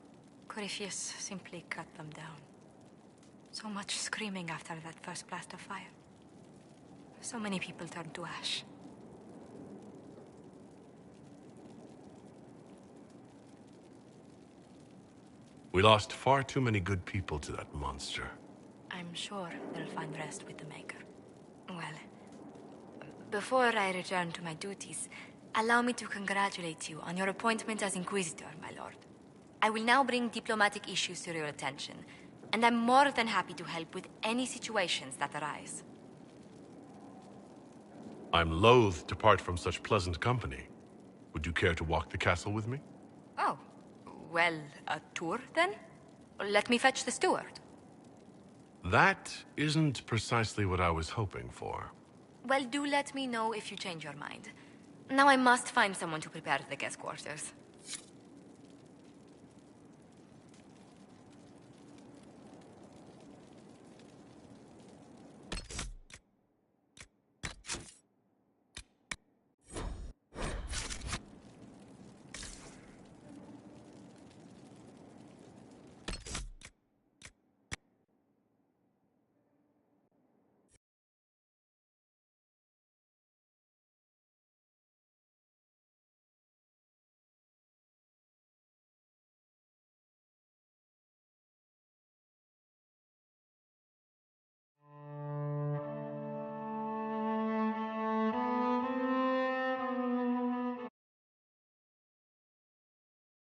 Corypheus simply cut them down. So much screaming after that first blast of fire. So many people turned to ash. We lost far too many good people to that monster. I'm sure they'll find rest with the Maker. Well, before I return to my duties, allow me to congratulate you on your appointment as Inquisitor, my lord. I will now bring diplomatic issues to your attention, and I'm more than happy to help with any situations that arise. I'm loath to part from such pleasant company. Would you care to walk the castle with me? Oh, well, a tour then? Let me fetch the steward. That isn't precisely what I was hoping for. Well, do let me know if you change your mind. Now I must find someone to prepare the guest quarters.